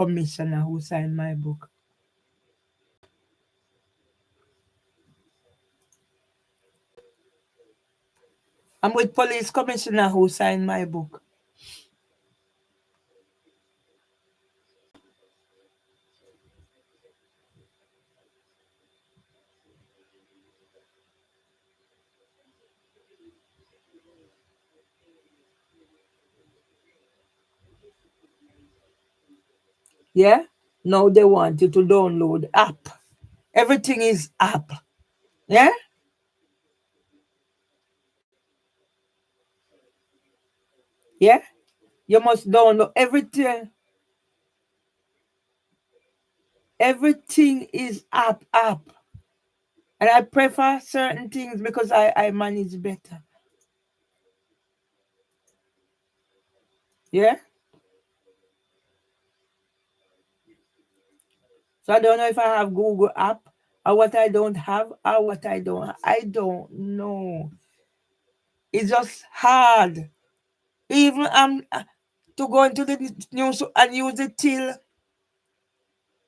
commissioner who signed my book. I'm with police commissioner who signed my book. Yeah? Now they want you to download app. Everything is app. Yeah? Yeah? You must download everything. Everything is app. And I prefer certain things because I manage better. Yeah? So I don't know if I have Google app or what I don't have or what I don't. I don't know. It's just hard. Even to go into the news and use it till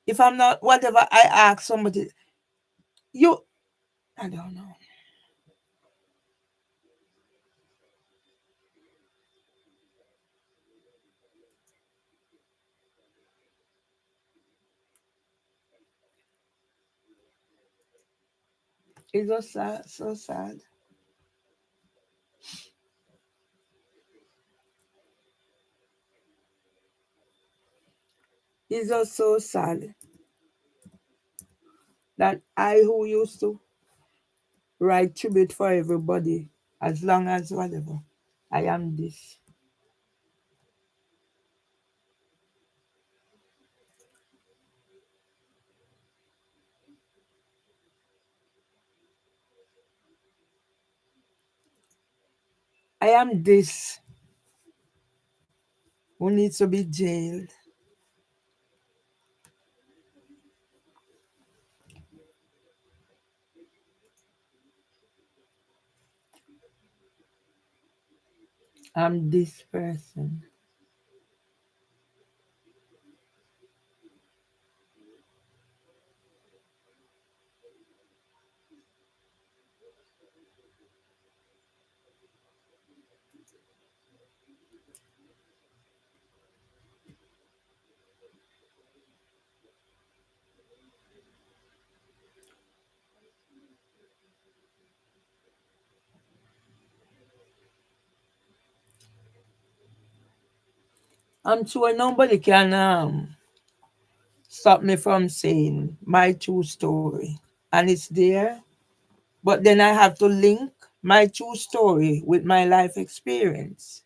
if I'm not whatever I ask somebody. You I don't know. It's just sad, so sad. It's just so sad that I who used to write tribute for everybody as long as whatever. I am this. I am this who needs to be jailed. I'm this person. I'm sure nobody can stop me from saying my true story. And it's there. But then I have to link my true story with my life experience.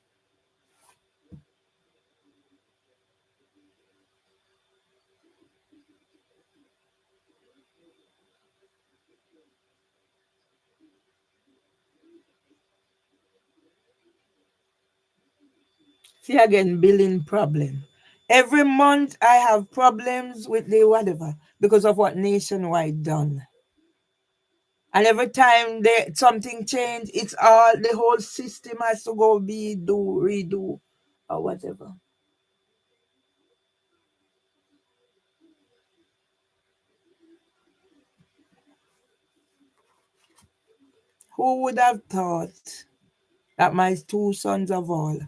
See again, billing problem. Every month I have problems with the whatever because of what nationwide done. And every time something change, it's all the whole system has to go be do redo or whatever. Who would have thought that my two sons of all,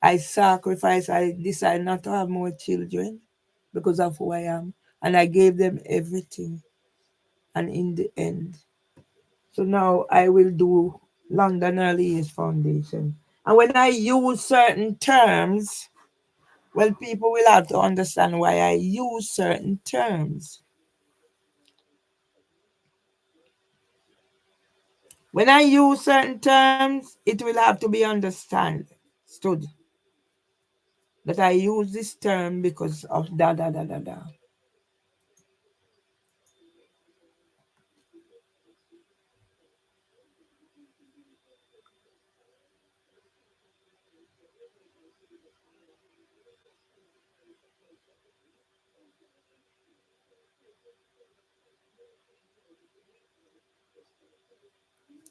I sacrificed, I decided not to have more children because of who I am. And I gave them everything. And in the end, so now I will do London Early Years Foundation. And when I use certain terms, well, people will have to understand why I use certain terms. When I use certain terms, it will have to be understood that I use this term because of da da da da da.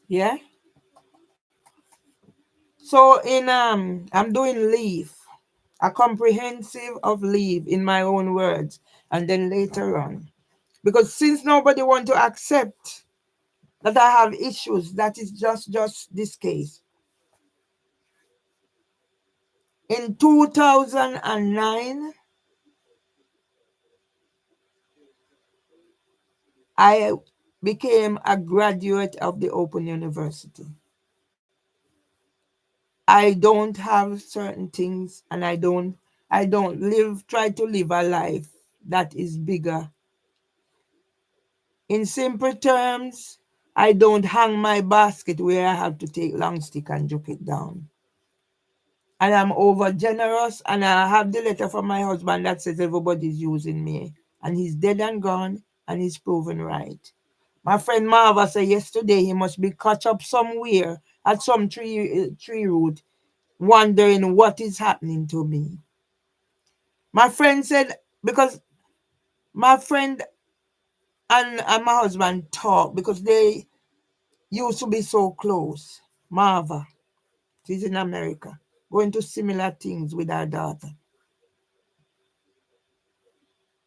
Yeah. So in I'm doing leaf. a comprehensive of leave in my own words, and then later on. Because since nobody want to accept that I have issues, that is just this case. In 2009, I became a graduate of the Open University. I don't have certain things, and I don't try to live a life that is bigger. In simple terms, I don't hang my basket where I have to take long stick and juke it down. And I'm over generous, and I have the letter from my husband that says everybody's using me. And he's dead and gone, and he's proven right. My friend Marva said yesterday he must be caught up somewhere at some tree root, wondering what is happening to me. My friend said, because my friend and my husband talk, because they used to be so close. Marva, she's in America, going to similar things with her daughter.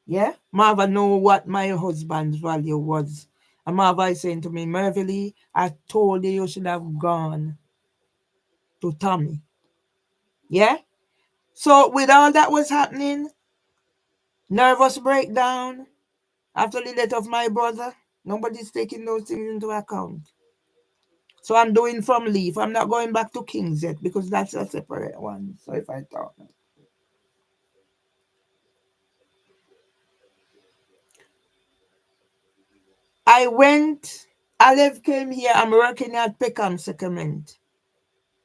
Yeah? Marva know what my husband's value was. And Marva is saying to me, Mervily, I told you you should have gone to Tommy. Yeah? So with all that was happening, nervous breakdown after the death of my brother, nobody's taking those things into account. So I'm doing from leave. I'm not going back to Kings yet because that's a separate one. So if I talk, I went, Alev came here. I'm working at Peckham Secondment.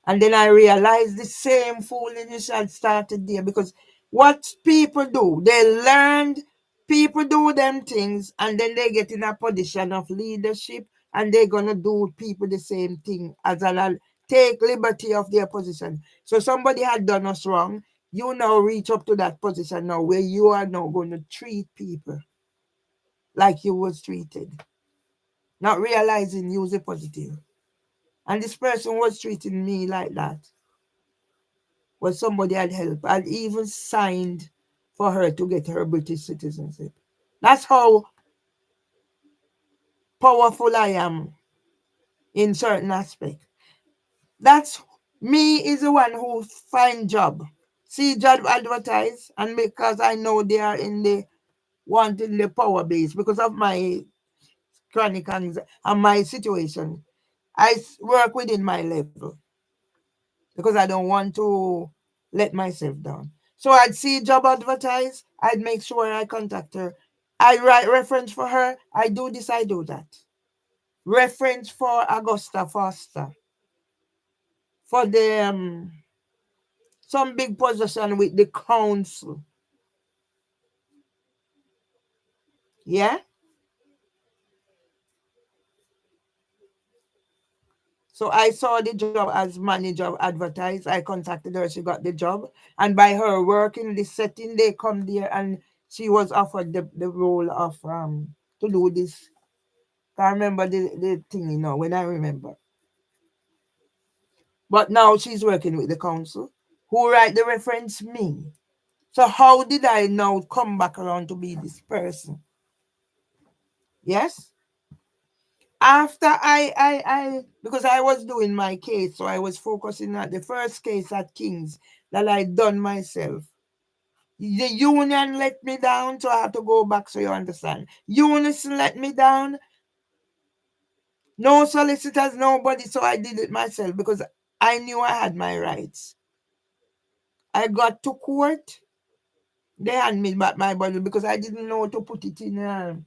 And then I realized the same foolishness had started there, because what people do, they learned, people do them things, and then they get in a position of leadership, and they're gonna do people the same thing as a take liberty of their position. So somebody had done us wrong. You now reach up to that position now where you are now going to treat people like you was treated, not realizing you was a positive. And this person was treating me like that. Was somebody had helped. I'd even signed for her to get her British citizenship. That's how powerful I am in certain aspects. That's me is the one who find job. See job advertise, and because I know they are in the wanting the power base because of my chronic anxiety and my situation. I work within my level because I don't want to let myself down. So I'd see job advertised, I'd make sure I contact her. I write reference for her. I do this, I do that. Reference for Augusta Foster for the some big position with the council. Yeah. So I saw the job as manager advertised. I contacted her. She got the job, and by her work in this setting, they come there, and she was offered the role of to do this. I remember the thing, when I remember. But now she's working with the council. Who write the reference? Me. So how did I now come back around to be this person? Yes? After because I was doing my case, so I was focusing on the first case at King's that I done myself. The union let me down, so I have to go back, so you understand. Unison let me down. No solicitors, nobody, so I did it myself because I knew I had my rights. I got to court. They hand me back my body because I didn't know to put it in a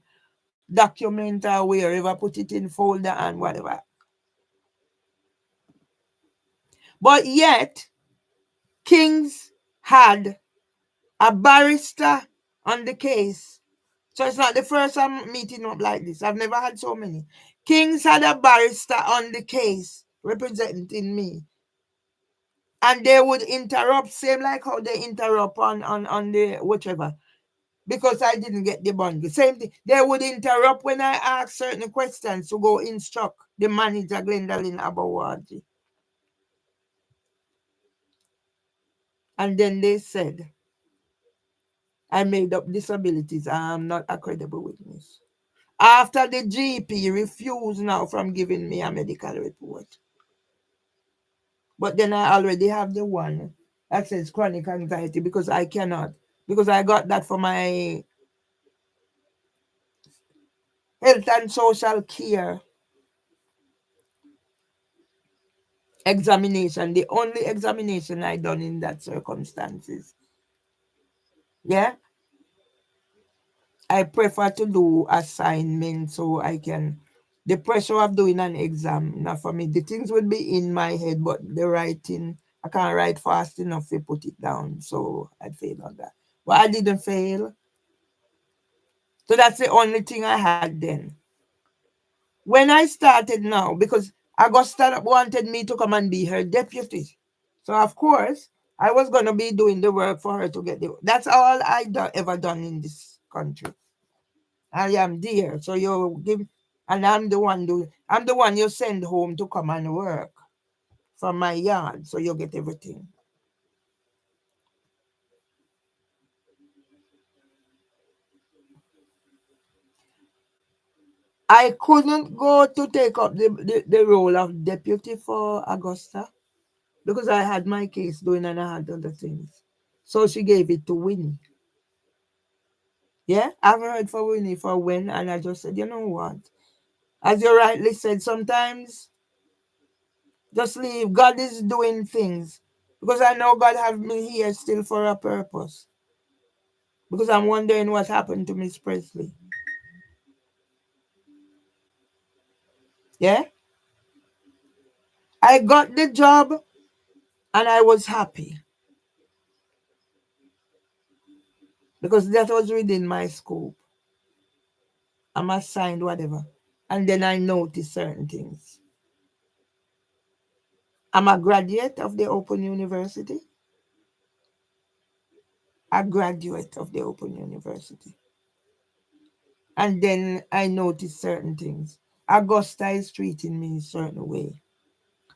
document or wherever, put it in folder and whatever. But yet, Kings had a barrister on the case. So it's not the first I'm meeting up like this. I've never had so many. Kings had a barrister on the case representing me. And they would interrupt, same like how they interrupt on the whichever. Because I didn't get the bundle. Same thing. They would interrupt when I ask certain questions to go instruct the manager, Glendalyn Abawaji. And then they said I made up disabilities and I'm not a credible witness. After the GP refused now from giving me a medical report. But then I already have the one that says chronic anxiety because I cannot. Because I got that for my health and social care examination. The only examination I done in that circumstances. Yeah. I prefer to do assignment so I can the pressure of doing an exam. Now for me, the things will be in my head, but the writing I can't write fast enough to put it down. So I'd fail on that. But I didn't fail. So that's the only thing I had then. When I started now, because Augusta wanted me to come and be her deputy. So of course I was gonna be doing the work for her to get the that's all ever done in this country. I am there. So you give, and I'm the one you send home to come and work from my yard. So you get everything. I couldn't go to take up the role of deputy for Augusta because I had my case doing and I had other things. So she gave it to Winnie. Yeah, I've heard for Winnie for when, and I just said, you know what? As you rightly said, sometimes just leave. God is doing things because I know God have me here still for a purpose. Because I'm wondering what happened to Miss Presley. Yeah, I got the job and I was happy because that was within my scope. I'm assigned whatever, and then I noticed certain things. I'm a graduate of the Open University. A graduate of the Open University. And then I noticed certain things. Augusta is treating me a certain way.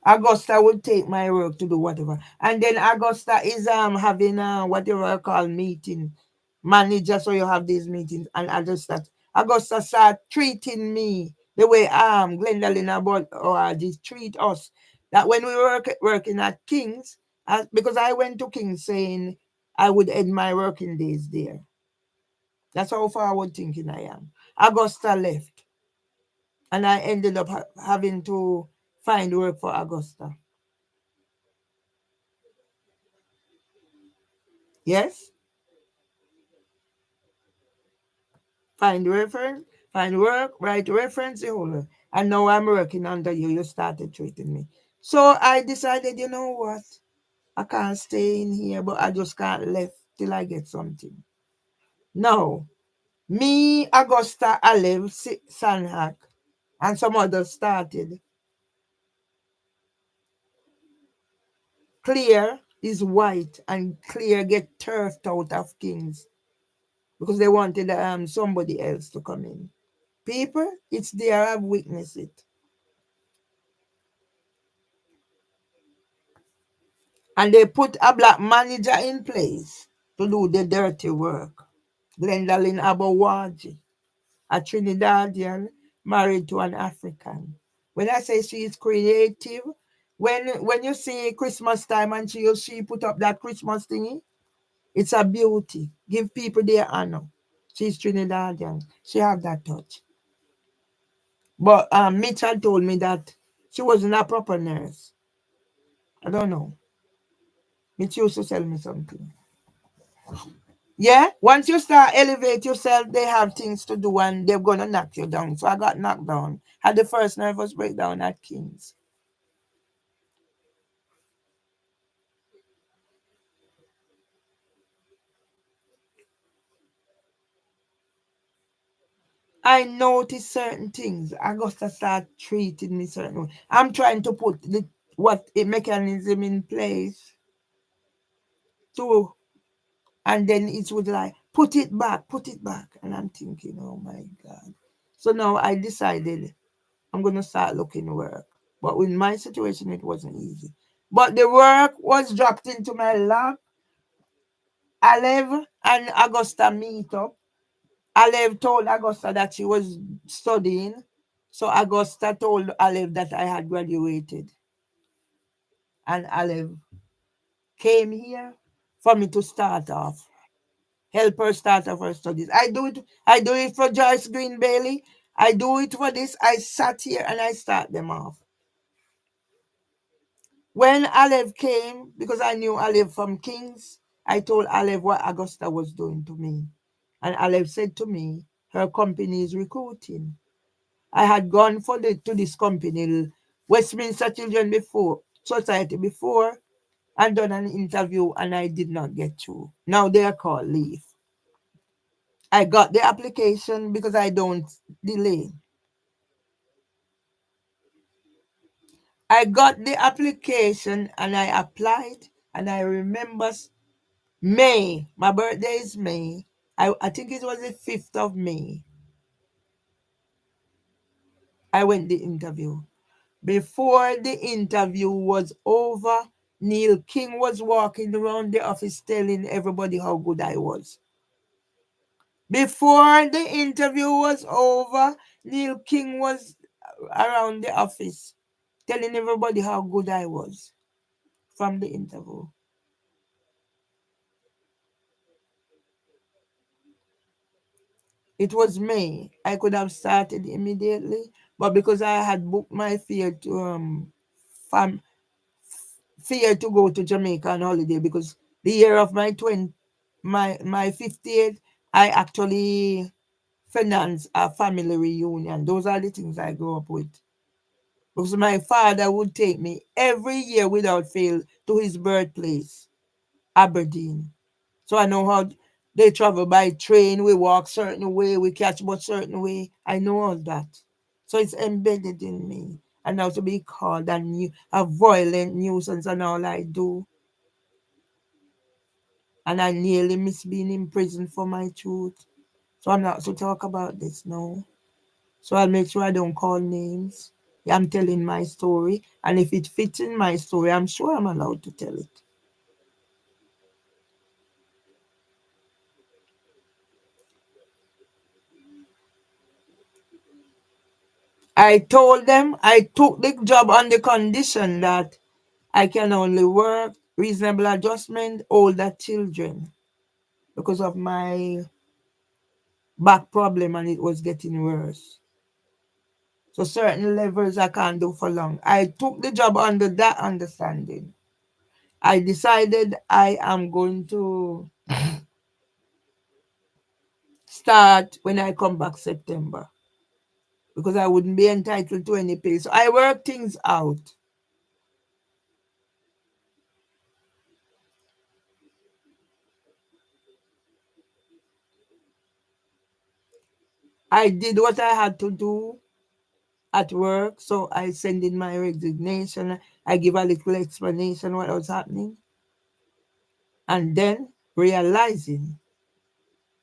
Augusta will take my work to do whatever. And then Augusta is having whatever I call meeting manager, so you have these meetings and I just start Augusta start treating me the way Glendalina about or just treat us. That when we were working at King's, because I went to King's saying I would end my working days there. That's how forward thinking I am. Augusta left and I ended up having to find work for Augusta. Yes, find reference, find work, write reference, the whole. And now I'm working under you. You started treating me. So I decided, you know what? I can't stay in here, but I just can't left till I get something. No, me, Augusta, Alev, Sanhak, and some others started. Clear is white, and Clear get turfed out of Kings because they wanted somebody else to come in. People, it's there. I've witnessed it. And they put a black manager in place to do the dirty work. Glendalyn Abawaji, a Trinidadian married to an African. When I say she is creative, when you see Christmas time and she put up that Christmas thingy, it's a beauty. Give people their honor. She's Trinidadian. She have that touch. But Mitchell told me that she wasn't a proper nurse. I don't know. Mitch used to tell me something. Yeah, once you start elevate yourself, they have things to do and they're gonna knock you down. So I got knocked down. Had the first nervous breakdown at King's. I noticed certain things. Augusta start treating me certain way. I'm trying to put the what a mechanism in place to, and then it would like put it back, and I'm thinking, oh my god. So now I decided I'm gonna start looking work. But in my situation, it wasn't easy. But the work was dropped into my lap. Alev and Augusta meet up. Alev told Augusta that she was studying. So Augusta told Alev that I had graduated. And Alev came here for me to start off. Help her start off her studies. I do it for Joyce Green Bailey. I do it for this. I sat here and I start them off. When Alev came, because I knew Alev from Kings, I told Alev what Augusta was doing to me. And Alev said to me, her company is recruiting. I had gone to this company, Westminster Children before, Society before, and done an interview and I did not get through. Now they are called Leave. I got the application because I don't delay. I got the application and I applied and I remember May, my birthday is May. I think it was the 5th of May. I went the interview. Before the interview was over, Neil King was walking around the office telling everybody how good I was. Before the interview was over, Neil King was around the office telling everybody how good I was from the interview. It was May. I could have started immediately, but because I had booked my fam, fare to go to Jamaica on holiday because the year of my 50th, I actually financed a family reunion. Those are the things I grew up with. Because my father would take me every year without fail to his birthplace, Aberdeen. So I know how they travel by train, we walk certain way, we catch bus certain way. I know all that. So it's embedded in me. And now to be called a violent nuisance and all I do. And I nearly miss being in prison for my truth. So I'm not to talk about this now. So I'll make sure I don't call names. I'm telling my story. And if it fits in my story, I'm sure I'm allowed to tell it. I told them I took the job on the condition that I can only work reasonable adjustment older children because of my back problem and it was getting worse. So certain levels I can't do for long. I took the job under that understanding. I decided I am going to start when I come back September because I wouldn't be entitled to any pay. So I work things out. I did what I had to do at work. So I send in my resignation. I give a little explanation what was happening. And then realizing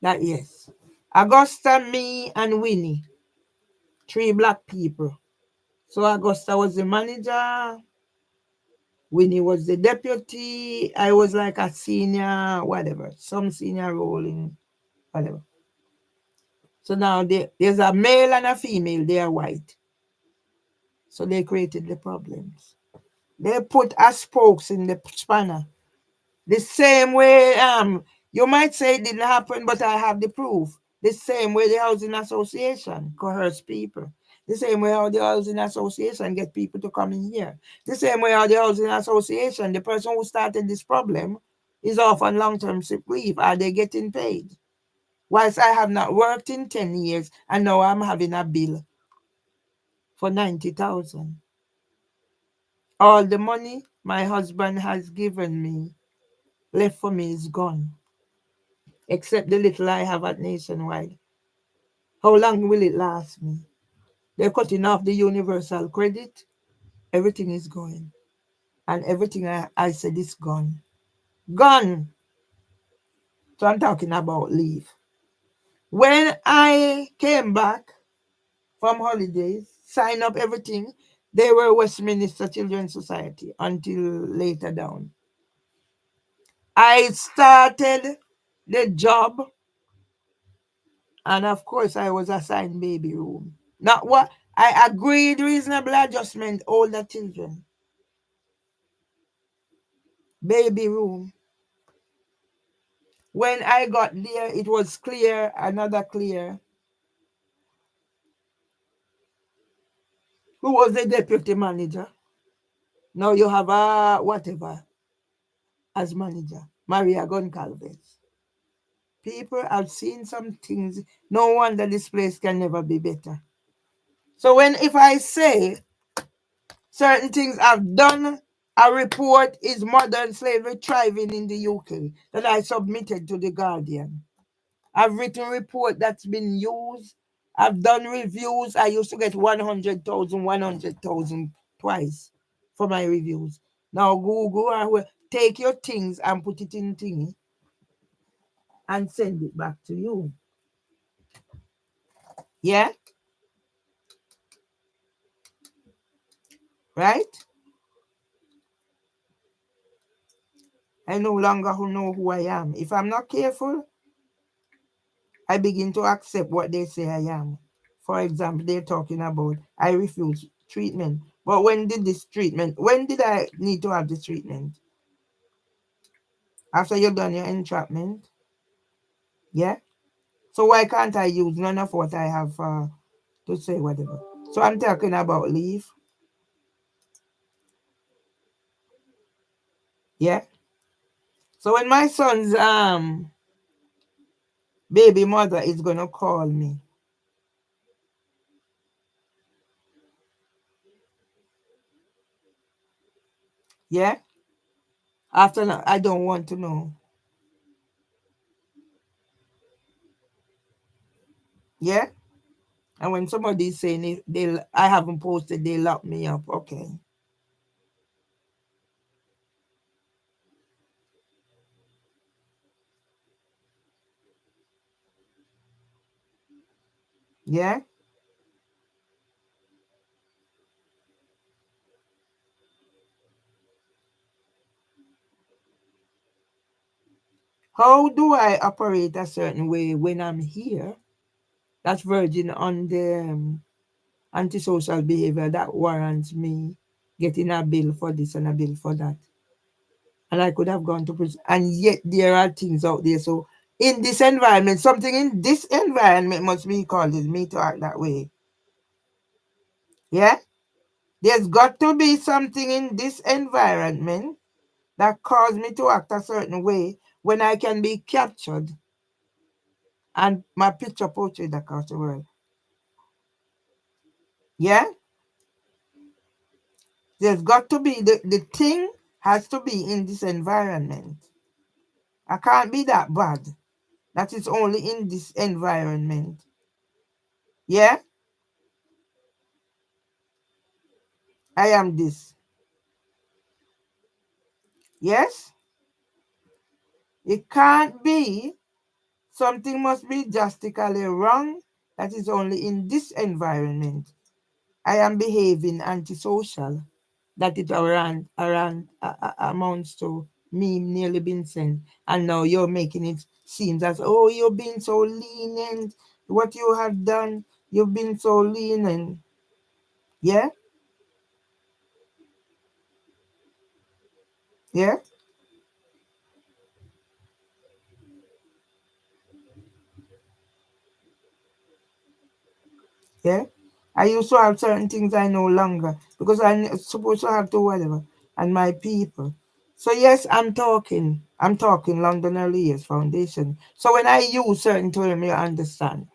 that yes, Augusta, me, and Winnie, three black people. So Augusta was the manager, Winnie was the deputy, I was like a senior, whatever, some senior role in whatever. So now there's a male and a female, they are white. So they created the problems. They put us spokes in the spanner. The same way, you might say it didn't happen, but I have the proof. The same way the housing association coerce people. The same way how the housing association get people to come in here. The same way how the housing association, the person who started this problem, is off on long-term sick leave. Are they getting paid? Whilst I have not worked in 10 years and now I'm having a bill for 90,000. All the money my husband has given me left for me is gone, except the little I have at Nationwide. How long will it last me? They're cutting off the universal credit. Everything is going. And everything I said is gone. Gone. So I'm talking about leave. When I came back from holidays, sign up everything, they were Westminster Children's Society until later down. I started the job, and of course I was assigned baby room. Not what I agreed reasonable adjustment, older children. Baby room. When I got there, it was clear, another clear. Who was the deputy manager? Now you have a whatever as manager, Maria Goncalves. People have seen some things. No wonder this place can never be better. So when if I say certain things I've done, a report is modern slavery thriving in the UK that I submitted to the Guardian. I've written report that's been used. I've done reviews. I used to get 100,000, 100,000 twice for my reviews. Now Google will take your things and put it in thingy and send it back to you. Yeah, right? I no longer know who I am. If I'm not careful, I begin to accept what they say I am. For example, they're talking about I refuse treatment. But when did I need to have this treatment? After you've done your entrapment? Yeah? So why can't I use none of what I have to say whatever? So I'm talking about leave. Yeah? So when my son's baby mother is gonna call me, yeah? After that, I don't want to know. Yeah? And when somebody's saying I haven't posted, they lock me up. Okay. Yeah? How do I operate a certain way when I'm here? That's verging on the antisocial behavior that warrants me getting a bill for this and a bill for that. And I could have gone to prison. And yet there are things out there. So in this environment, something in this environment must be causing me to act that way. Yeah? There's got to be something in this environment that caused me to act a certain way when I can be captured and my picture portrayed across the world. Yeah? There's got to be the thing has to be in this environment. I can't be that bad. That is only in this environment. Yeah? I am this. Yes? It can't be. Something must be drastically wrong. That is only in this environment. I am behaving antisocial. That it amounts to me nearly being sent. And now you're making it seem as, oh, you've been so lenient. What you have done, you've been so lenient. Yeah? Yeah? Yeah? I used to have certain things I no longer because I'm supposed to have to whatever. And my people. So yes, I'm talking. I'm talking London Earliers Foundation. So when I use certain terms, you understand.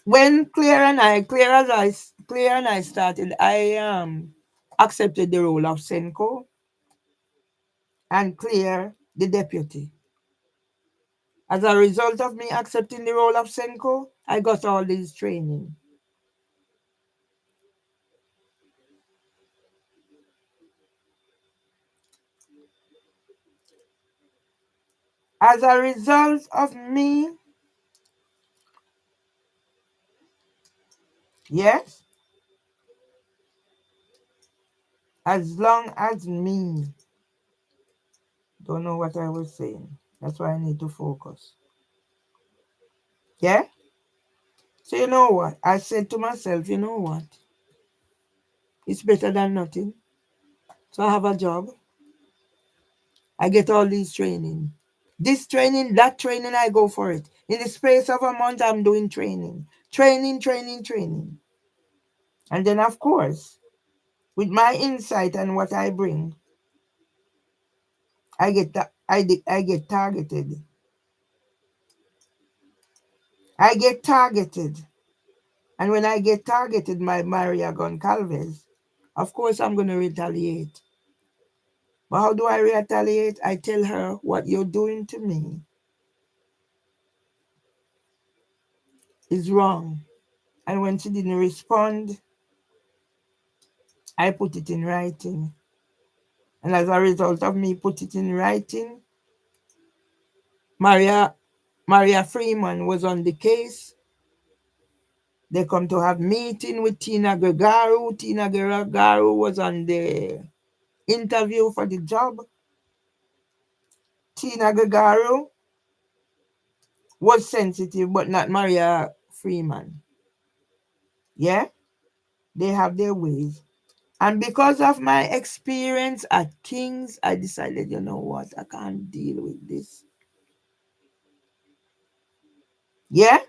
When Clear and I started, I accepted the role of Senko and Clear the deputy. As a result of me accepting the role of Senko, I got all this training. As a result of me, yes, as long as me Don't know what I was saying. That's why I need to focus. Yeah? So you know what? I said to myself, you know what? It's better than nothing. So I have a job. I get all these training. This training, that training, I go for it. In the space of a month, I'm doing training. Training, training, training. And then, of course, with my insight and what I bring, I get targeted. I get targeted. And when I get targeted by Maria Goncalves, of course I'm going to retaliate. But how do I retaliate? I tell her what you're doing to me is wrong. And when she didn't respond, I put it in writing. And as a result of me put it in writing, Maria Maria Freeman was on the case. They come to have meeting with Tina Gregaru. Tina Gregaru was on the interview for the job. Tina Gregaru was sensitive, but not Maria Freeman. Yeah, they have their ways. And because of my experience at King's, I decided, you know what, I can't deal with this. Yeah,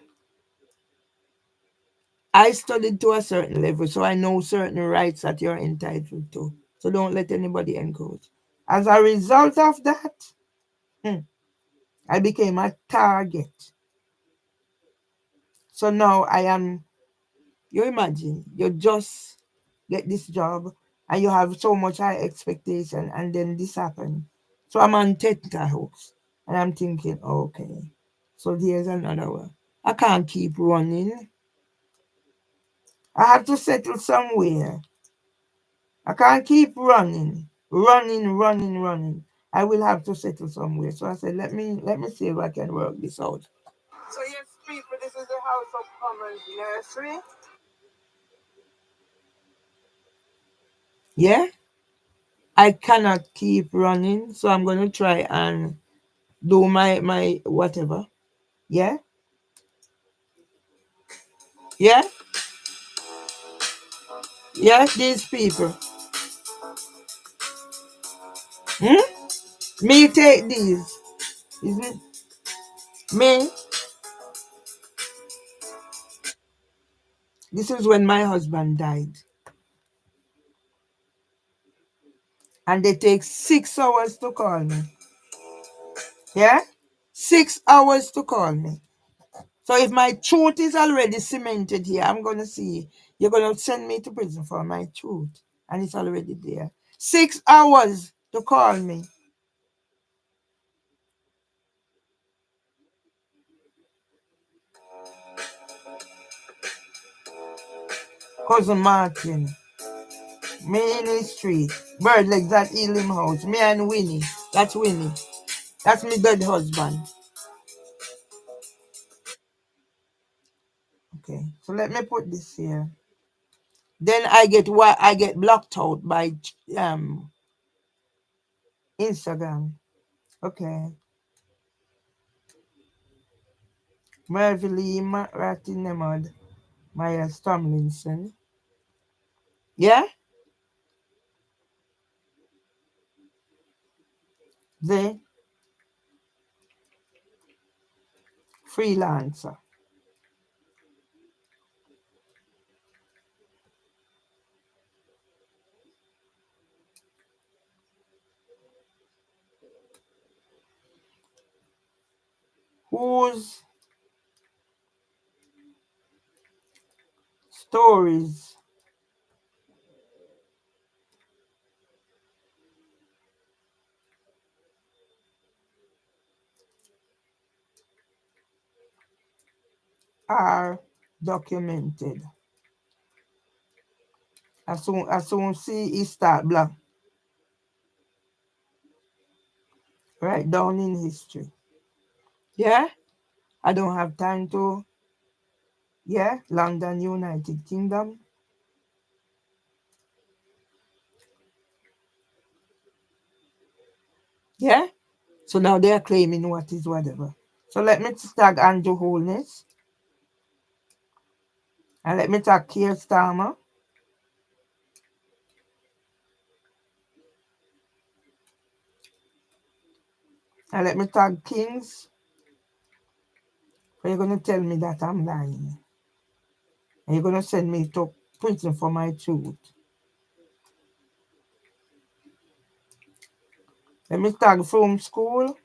I studied to a certain level, so I know certain rights that you're entitled to. So don't let anybody encourage. As a result of that, I became a target. So now I am, you imagine, you just get this job and you have so much high expectation and then this happened. So I'm on tenterhooks and I'm thinking, okay, so here's another one. I can't keep running. I have to settle somewhere. I can't keep running. I will have to settle somewhere. So I said, let me see if I can work this out. So yes, people, this is the House of Commons nursery. Yeah, I cannot keep running, so I'm gonna try and do my whatever. Yeah, yeah, yeah. These people. Hmm? Me take these. Isn't me? This is when my husband died, and they take 6 hours to call me. Yeah, 6 hours to call me. So if my truth is already cemented here, I'm gonna see you're gonna send me to prison for my truth, and it's already there. 6 hours to call me, cousin Martin. Me in the street, bird legs at Elim house. Me and Winnie. That's Winnie. That's me dead husband. Okay, so let me put this here. Then I get blocked out by Instagram. Okay. Mervily Ratinemod Maya Tomlinson. Yeah? The freelancer. Whose stories are documented. As soon see it start black. Right down in history. Yeah? I don't have time to, yeah, London, United Kingdom. Yeah? So now they are claiming what is whatever. So let me tag Andrew Holness, and let me tag Keir Starmer, and let me tag Kings. So you're gonna tell me that I'm lying. And you're gonna send me to prison for my truth. Let me tag From School.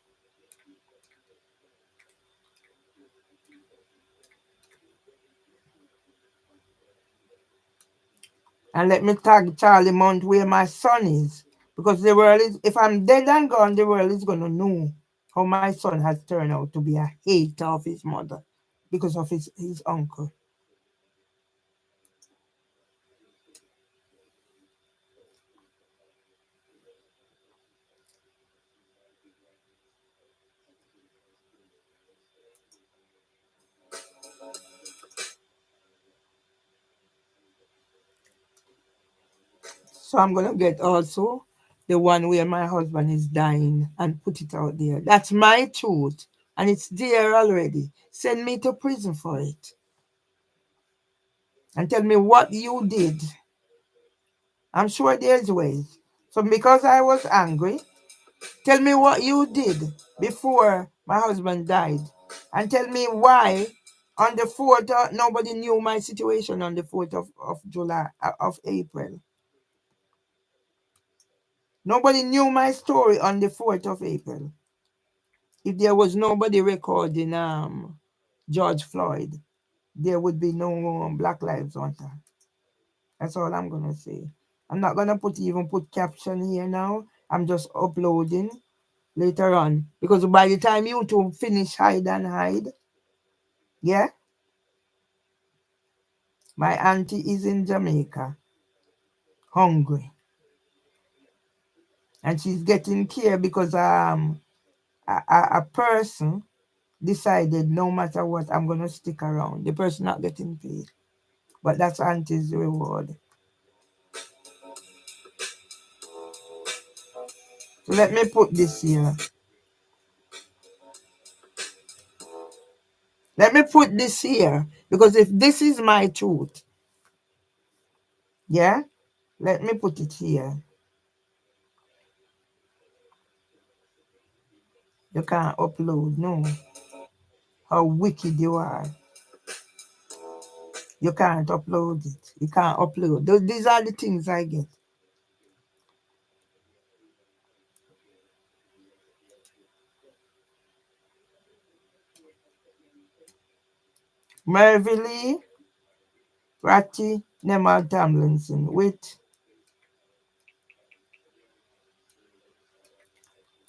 And let me tag Charlie Mount where my son is. Because the world is, if I'm dead and gone, the world is gonna know how my son has turned out to be a hater of his mother because of his uncle. So I'm gonna get also the one where my husband is dying and put it out there. That's my truth. And it's there already. Send me to prison for it. And tell me what you did. I'm sure there's ways. So because I was angry, tell me what you did before my husband died. And tell me why on the 4th, nobody knew my situation on the 4th of July, of April. Nobody knew my story on the 4th of April. If there was nobody recording George Floyd, there would be no Black Lives Matter. That's all I'm gonna say. I'm not gonna put caption here now. I'm just uploading later on because by the time you two finish hide and hide, yeah, my auntie is in Jamaica, hungry, and she's getting care because a person decided no matter what I'm gonna stick around. The person not getting paid, but that's auntie's reward. So let me put this here. Let me put this here because if this is my truth, yeah, let me put it here. You can't upload, no. How wicked you are. You can't upload it. You can't upload. These are the things I get. Mervily Ratty Nemal Tomlinson with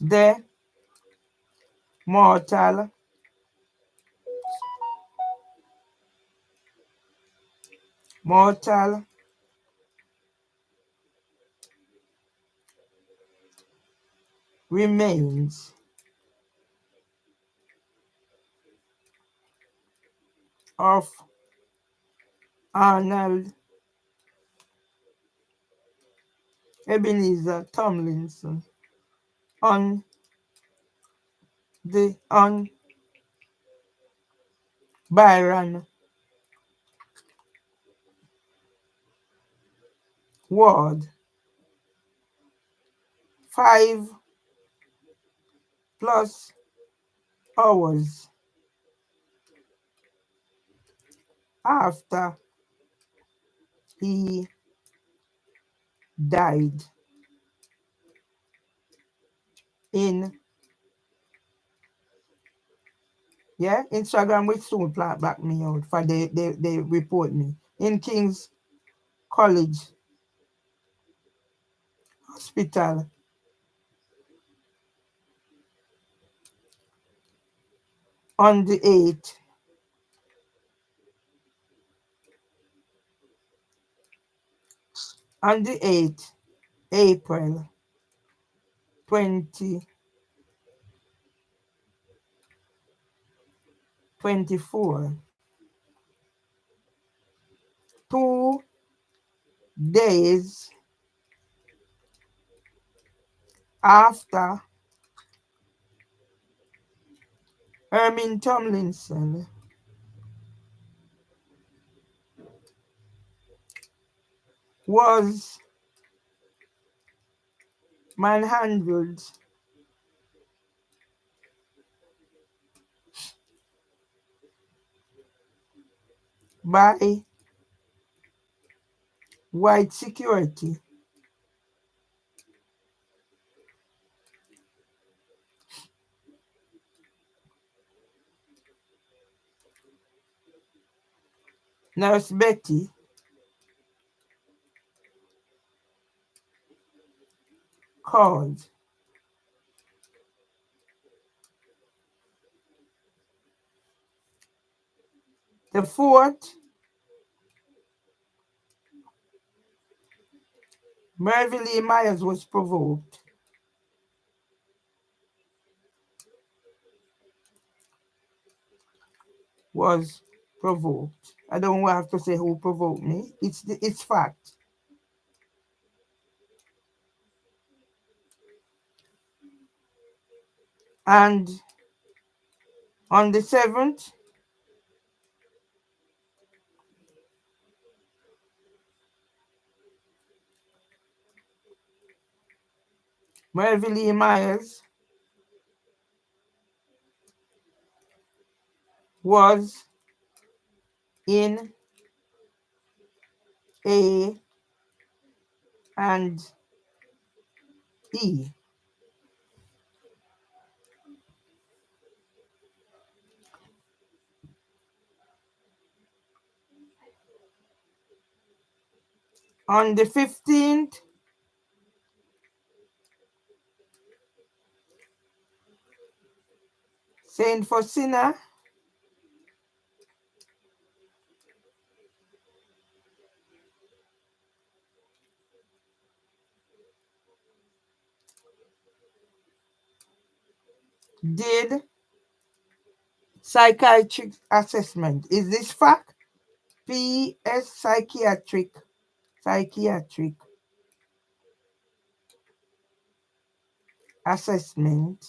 the mortal mortal remains of Arnold Ebenezer Tomlinson on on Byron Ward 5+ hours after he died in, yeah, Instagram will soon plant back me out for they report me in King's College Hospital on the 8th on the 8th April 2024, 2 days after Ermine Tomlinson was manhandled by white security Nurse Betty called. The fourth, Mervyn Lee Myers was provoked. Was provoked. I don't have to say who provoked me. It's fact. And on the 7th, Mervyn Lee Myers was in A and E. On the 15th, Saint Faustina did psychiatric assessment. Is this fact? PS psychiatric assessment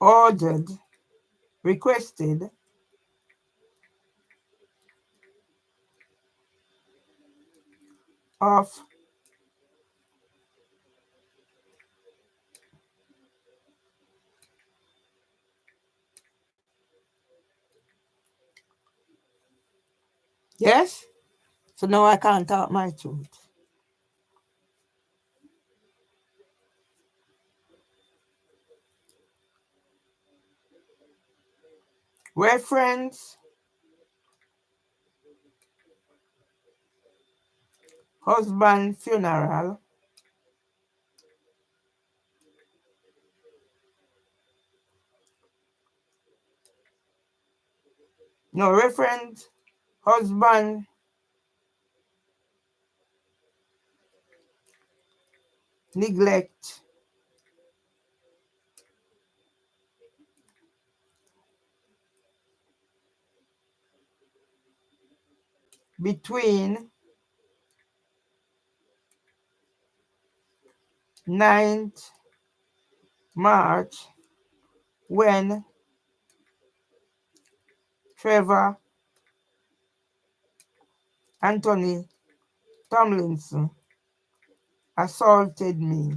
ordered, requested of yes. So now I can't talk my truth. Reference husband funeral. No, reference husband neglect between 9th March when Trevor Anthony Tomlinson assaulted me.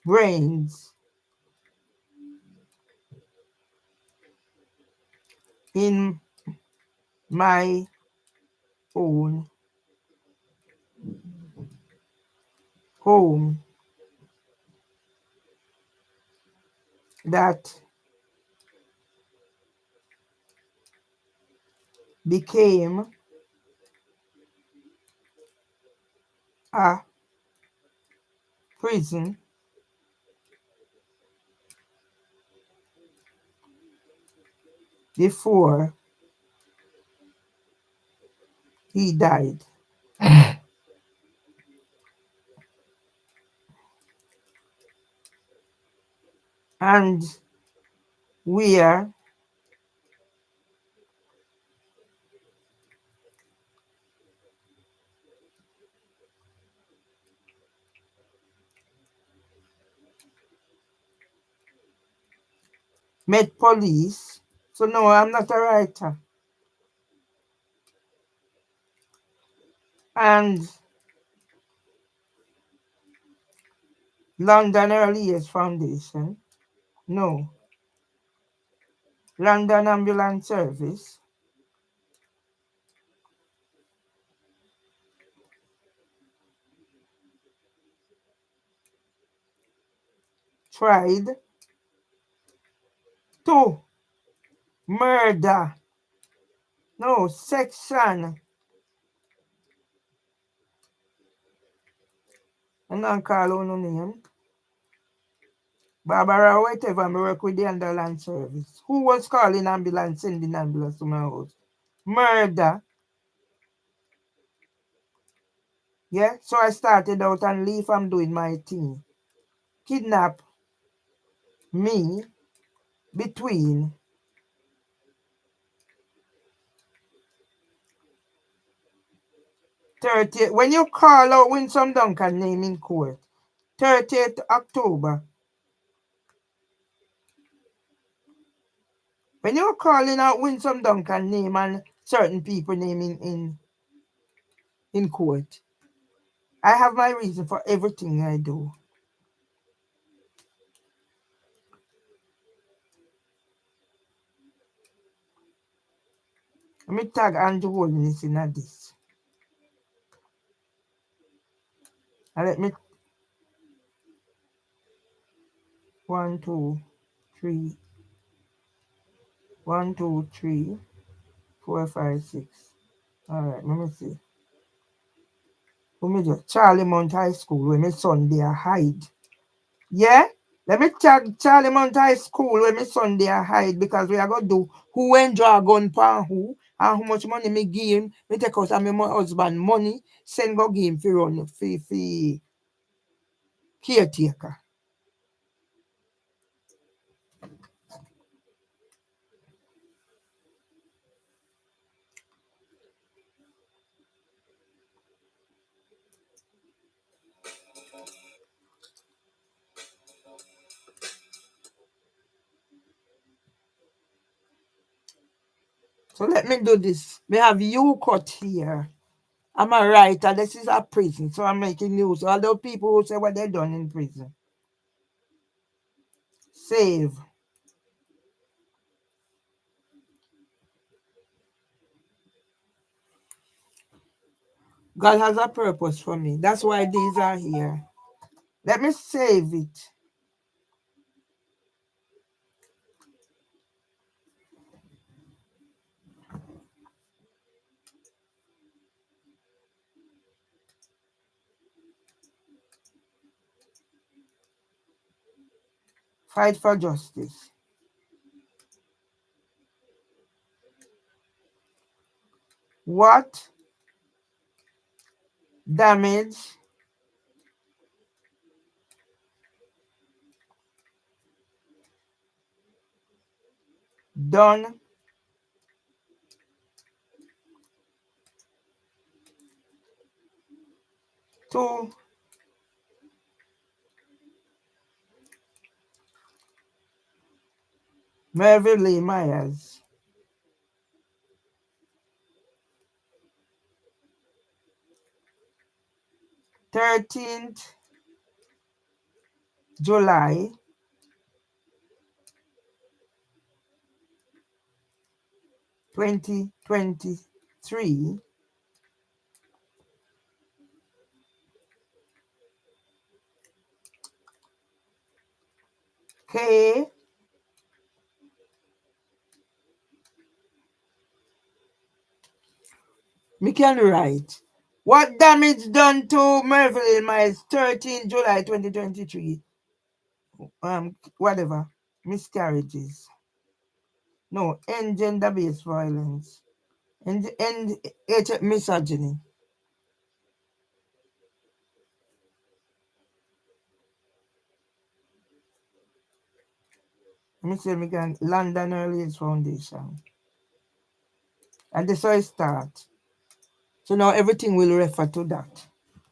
Brains in my own home that became a prison before he died. And where Met Police. So no, I'm not a writer. And London Early Years Foundation. No. London Ambulance Service. Tried to murder. No, section. And don't call out no name. Barbara, whatever, me work with the ambulance service. Who was calling ambulance, sending ambulance to my house? Murder. Yeah, so I started out and leave from doing my thing. Kidnap me between 30th. When you call out Winsome Duncan name in court, 30th October. When you're calling out Winsome Duncan name and certain people name in court, I have my reason for everything I do. Let me tag Andrew Holiness in this. And let me 1, 2, 3, 1, 2, 3, 4, 5, 6. All right, let me see. Let me just Charlie Mount High School where my son there hide. Yeah? Let me tag Charlie Mount High School where my son there hide because we are going to do who enjoy gun pan who and how much money me give him. Me take out and my husband money, send go give him for run for caretaker. So let me do this. We have you cut here. I'm a writer. This is a prison, so I'm making news. Although people who say what they done in prison. Save. God has a purpose for me. That's why these are here. Let me save it. Fight for justice. What damage done to Mervyn Myers? 13th July 2023. K. Me can write. What damage done to Mervyn Myers 13 July 2023? Whatever. Miscarriages. No, end gender-based violence. End misogyny. Let me say again, London Early Years Foundation. And this is how it starts. So now everything will refer to that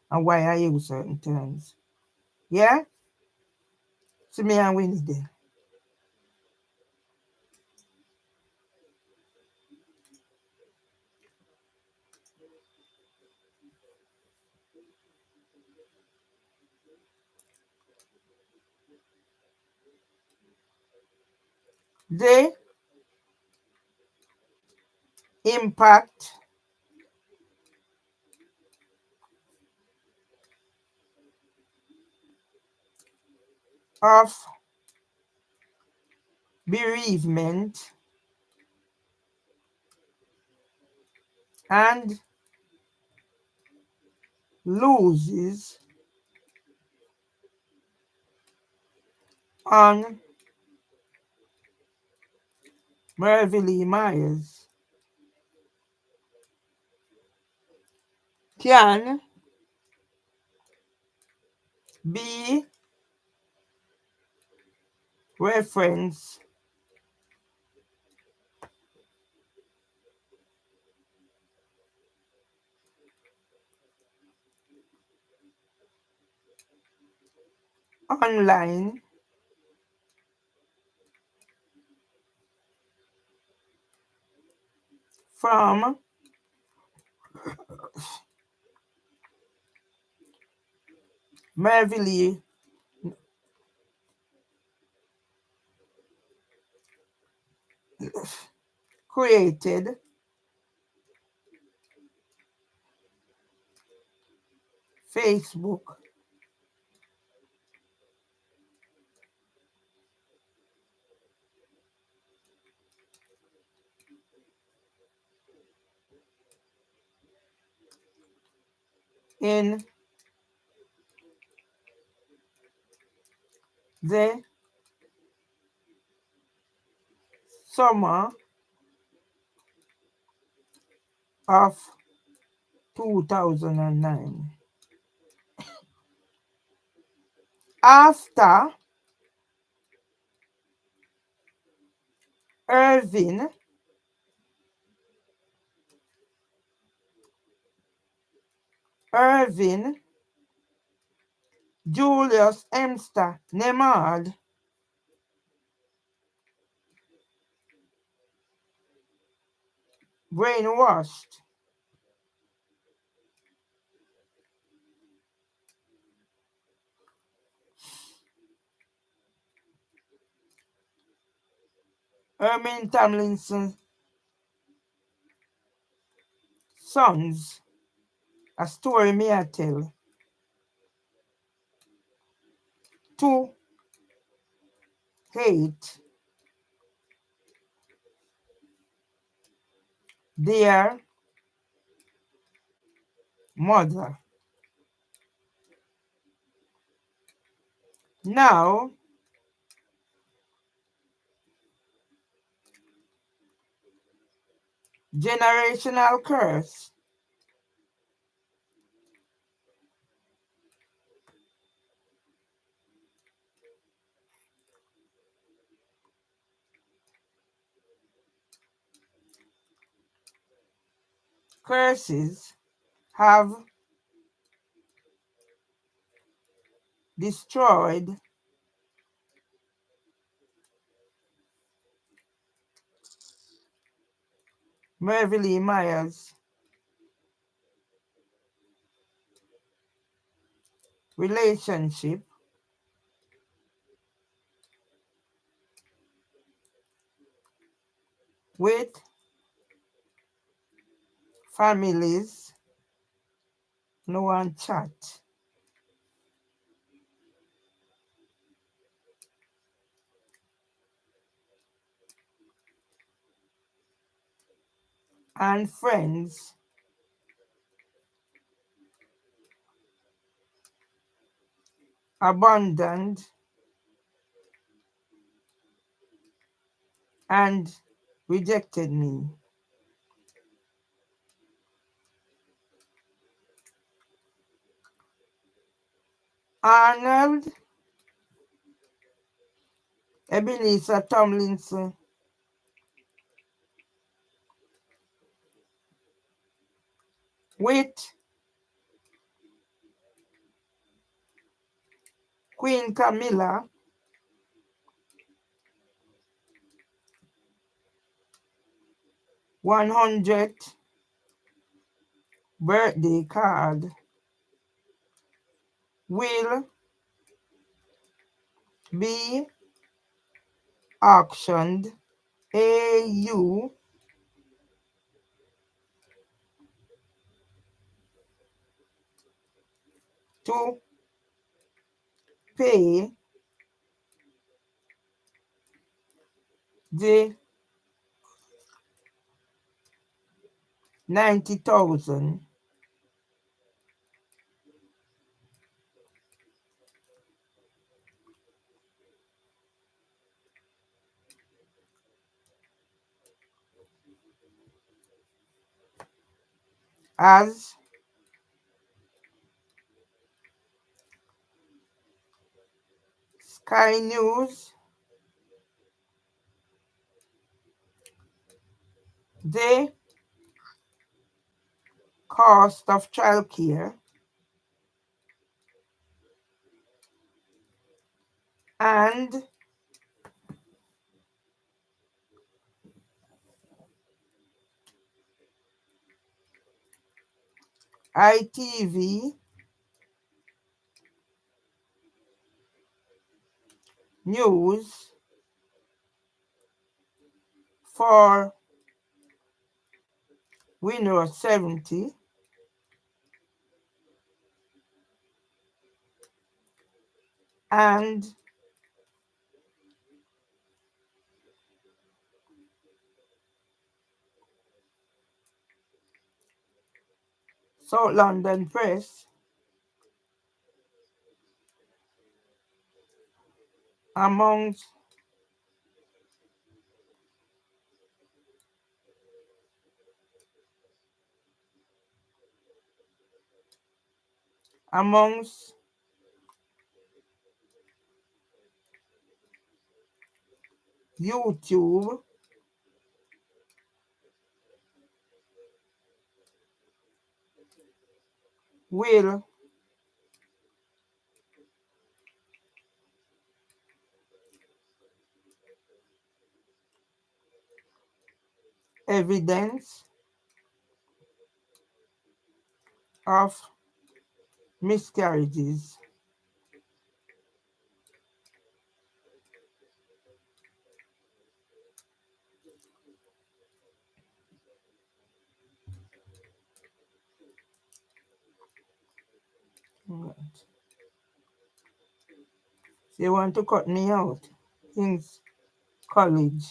and why I use certain terms. Yeah? See me and Winnie there. The impact of bereavement and losses on Merville Myers can be referenced online from Merville created Facebook in the summer of 2009. After Irvin Irvin Julius Emster Nemard brainwashed Ermin Tomlinson's sons, a story me I tell, to hate their mother. Now, generational curses have destroyed Merville Myers' relationship with families, no one chat, and friends abandoned and rejected me. Arnold Ebenezer Tomlinson with Queen Camilla 100th birthday card will be auctioned. AU to pay the 90,000 as Sky News, the cost of childcare and ITV News for Windows 70 and South London Press amongst amongst YouTube will evidence of miscarriages. Right. They want to cut me out. King's College.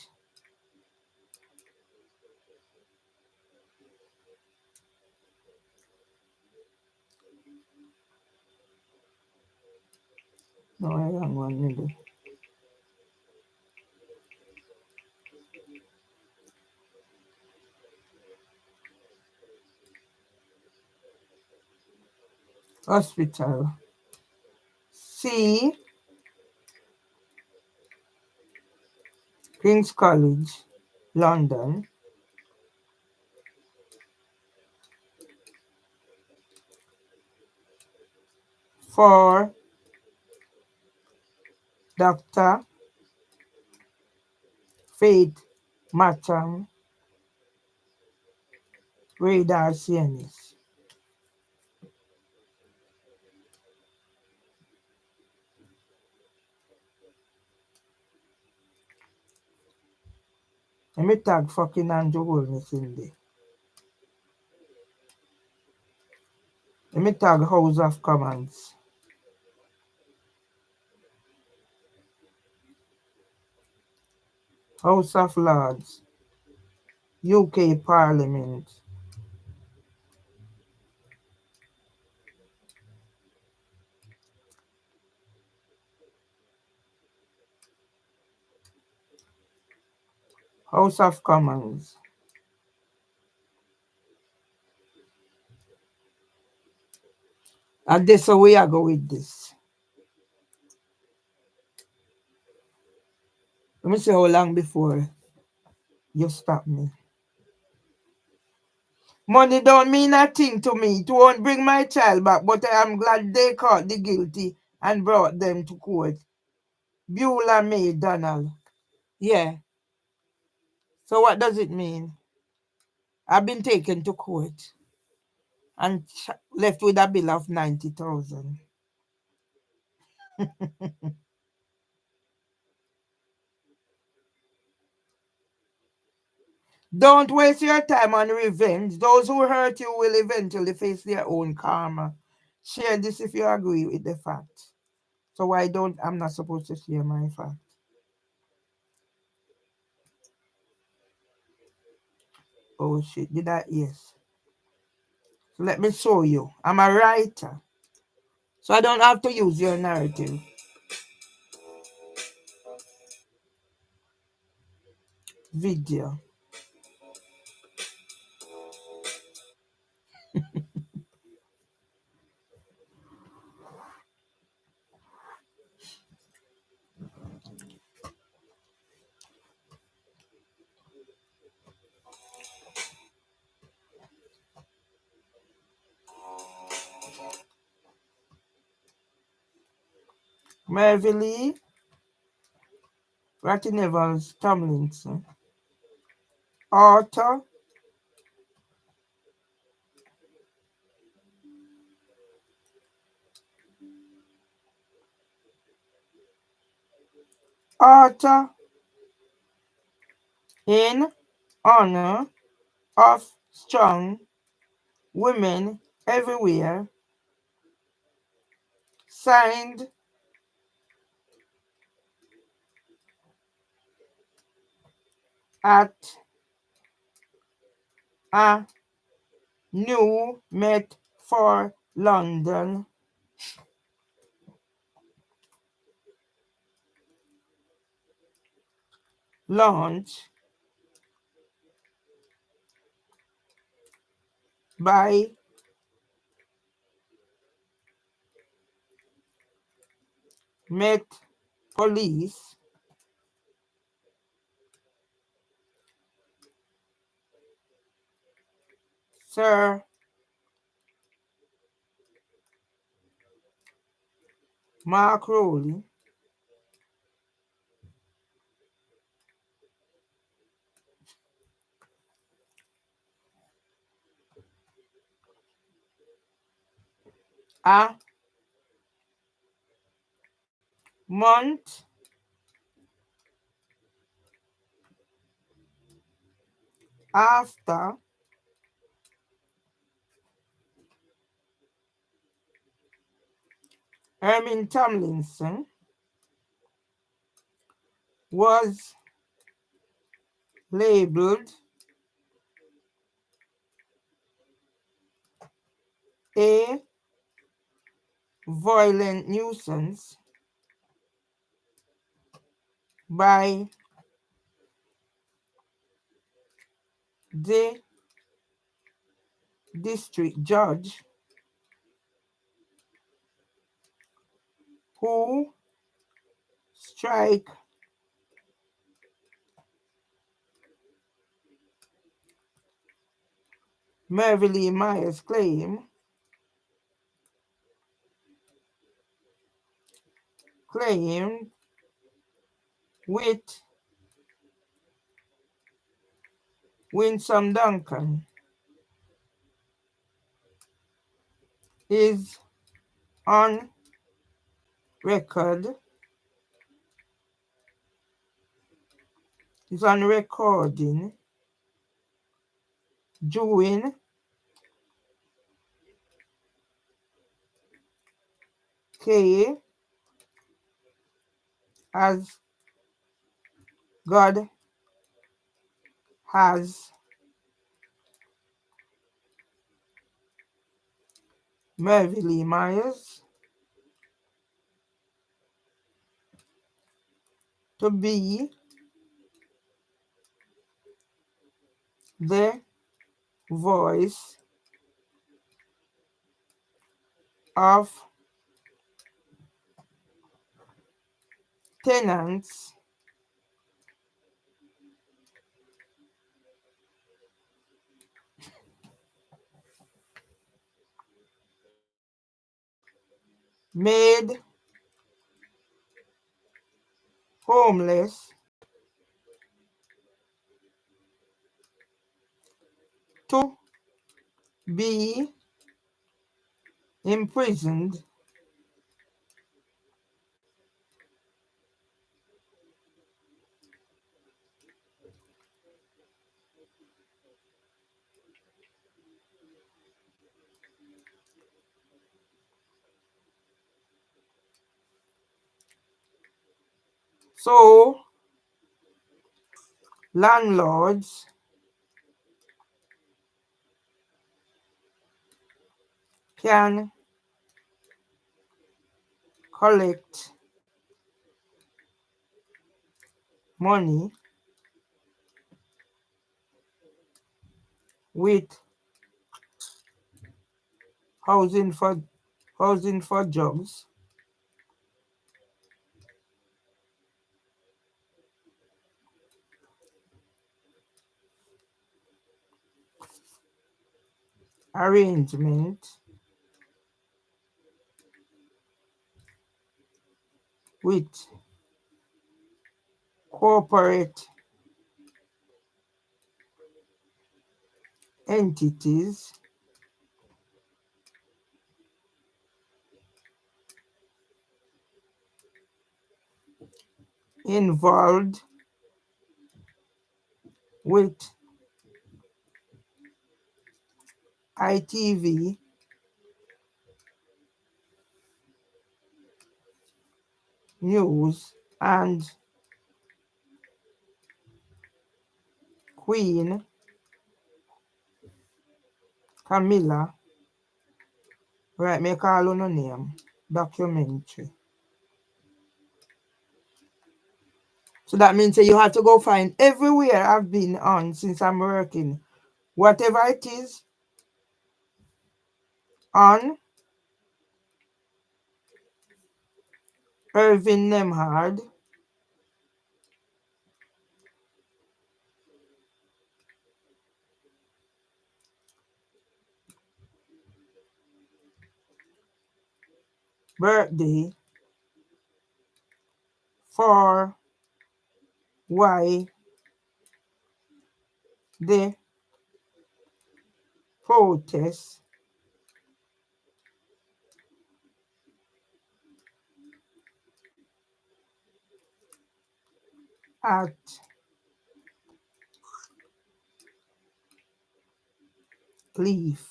No, I don't want middle. Hospital. C. King's College, London. For Dr. Faith Matam, radar CNS. Let me tag fucking Andrew Holmes in there. Let me tag House of Commons. House of Lords. UK Parliament. House of Commons. And this is where I go with this. Let me see how long before you stop me. Money don't mean a thing to me. It won't bring my child back, but I am glad they caught the guilty and brought them to court. Beulah May Donald. Yeah. So what does it mean? I've been taken to court and left with a bill of 90,000. Don't waste your time on revenge. Those who hurt you will eventually face their own karma. Share this if you agree with the fact. So why don't I'm not supposed to share my fact? Oh shit, did I? Yes. So let me show you. I'm a writer. So I don't have to use your narrative. Video. Mervily Ratty Nevels Tomlinson. Author. Author in honor of strong women everywhere. Signed at a new Met for London launch by Met Police Sir Mark Rowley a month after Herman Tomlinson was labeled a violent nuisance by the district judge who strike Mervily Myers' claimed with Winsome Duncan is on record is on recording doing K as God has Mervily Myers to be the voice of tenants made homeless to be imprisoned So landlords can collect money with housing for jobs arrangement with corporate entities involved with ITV News and Queen Camilla, right, me call on no name, documentary. So that means that you have to go find everywhere I've been on since I'm working, whatever it is, on Irving Nemhard, birthday for why the protests at Leaf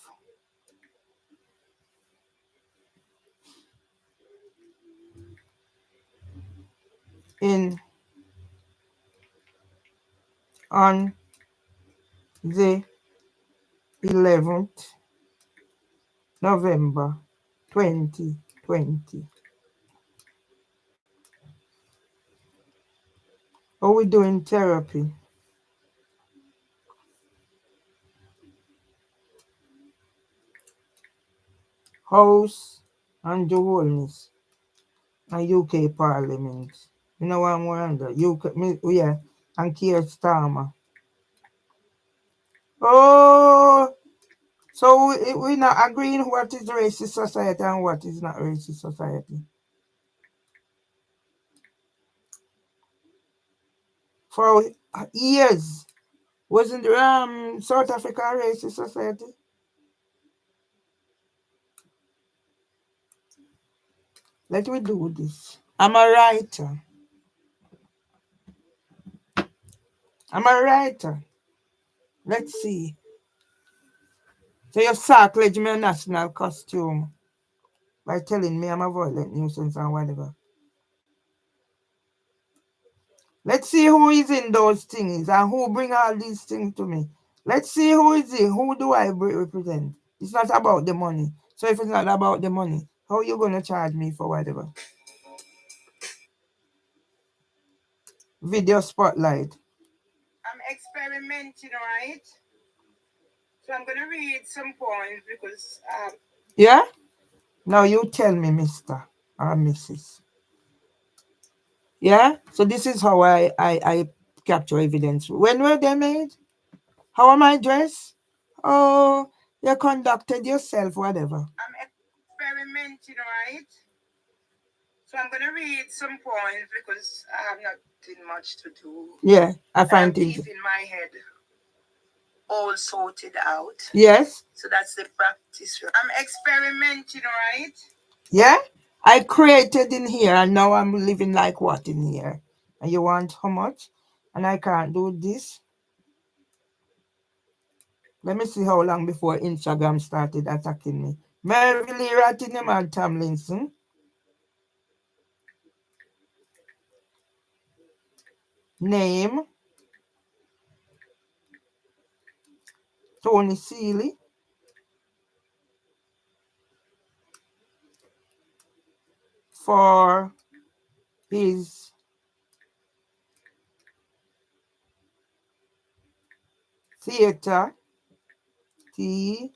in on the 11th November 2020. Are we doing therapy? House and the Holness and UK Parliament. You know what I'm wondering? Yeah, and Keir Starmer. Oh, so we're not agreeing what is racist society and what is not racist society. For years, wasn't South Africa a racist society? Let me do this. I'm a writer. I'm a writer. Let's see. So you sacrilege me a national costume by telling me I'm a violent nuisance and whatever. Let's see who is in those things and who bring all these things to me. Let's see who is it. Who do I represent? It's not about the money. So if it's not about the money, how are you going to charge me for whatever? Video spotlight. I'm experimenting, right? So I'm going to read some poems because... Yeah? Now you tell me, Mr. or Mrs. Yeah? So this is how I capture evidence. When were they made? How am I dressed? Oh, you conducted yourself, whatever. I'm experimenting, right? So I'm going to read some poems because I have nothing much to do. Yeah, I find things in my head all sorted out. Yes. So that's the practice. I'm experimenting, right? Yeah. I created in here and now I'm living like what in here? And you want how much? And I can't do this. Let me see how long before Instagram started attacking me. Mary Lee Rattingham and Tomlinson. name Tony Seeley for his theater, THEA,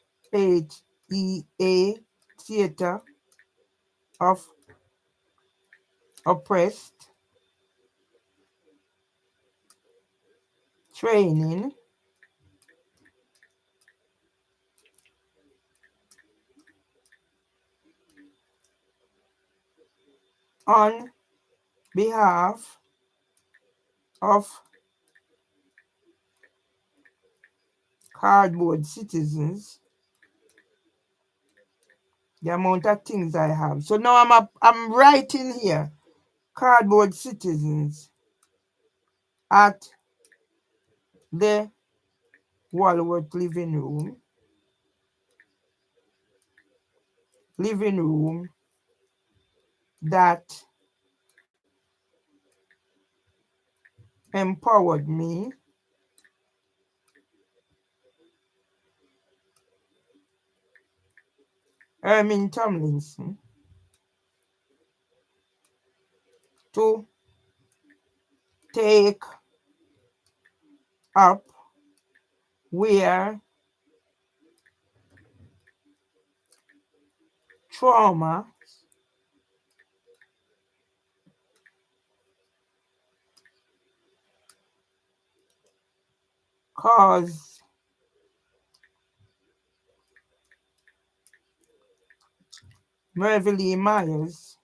theater of oppressed training on behalf of cardboard citizens. The amount of things I have. So now I'm writing here cardboard citizens at the Walworth living room that empowered me Ermin Tomlinson to take up where trauma caused Mervyn Myers,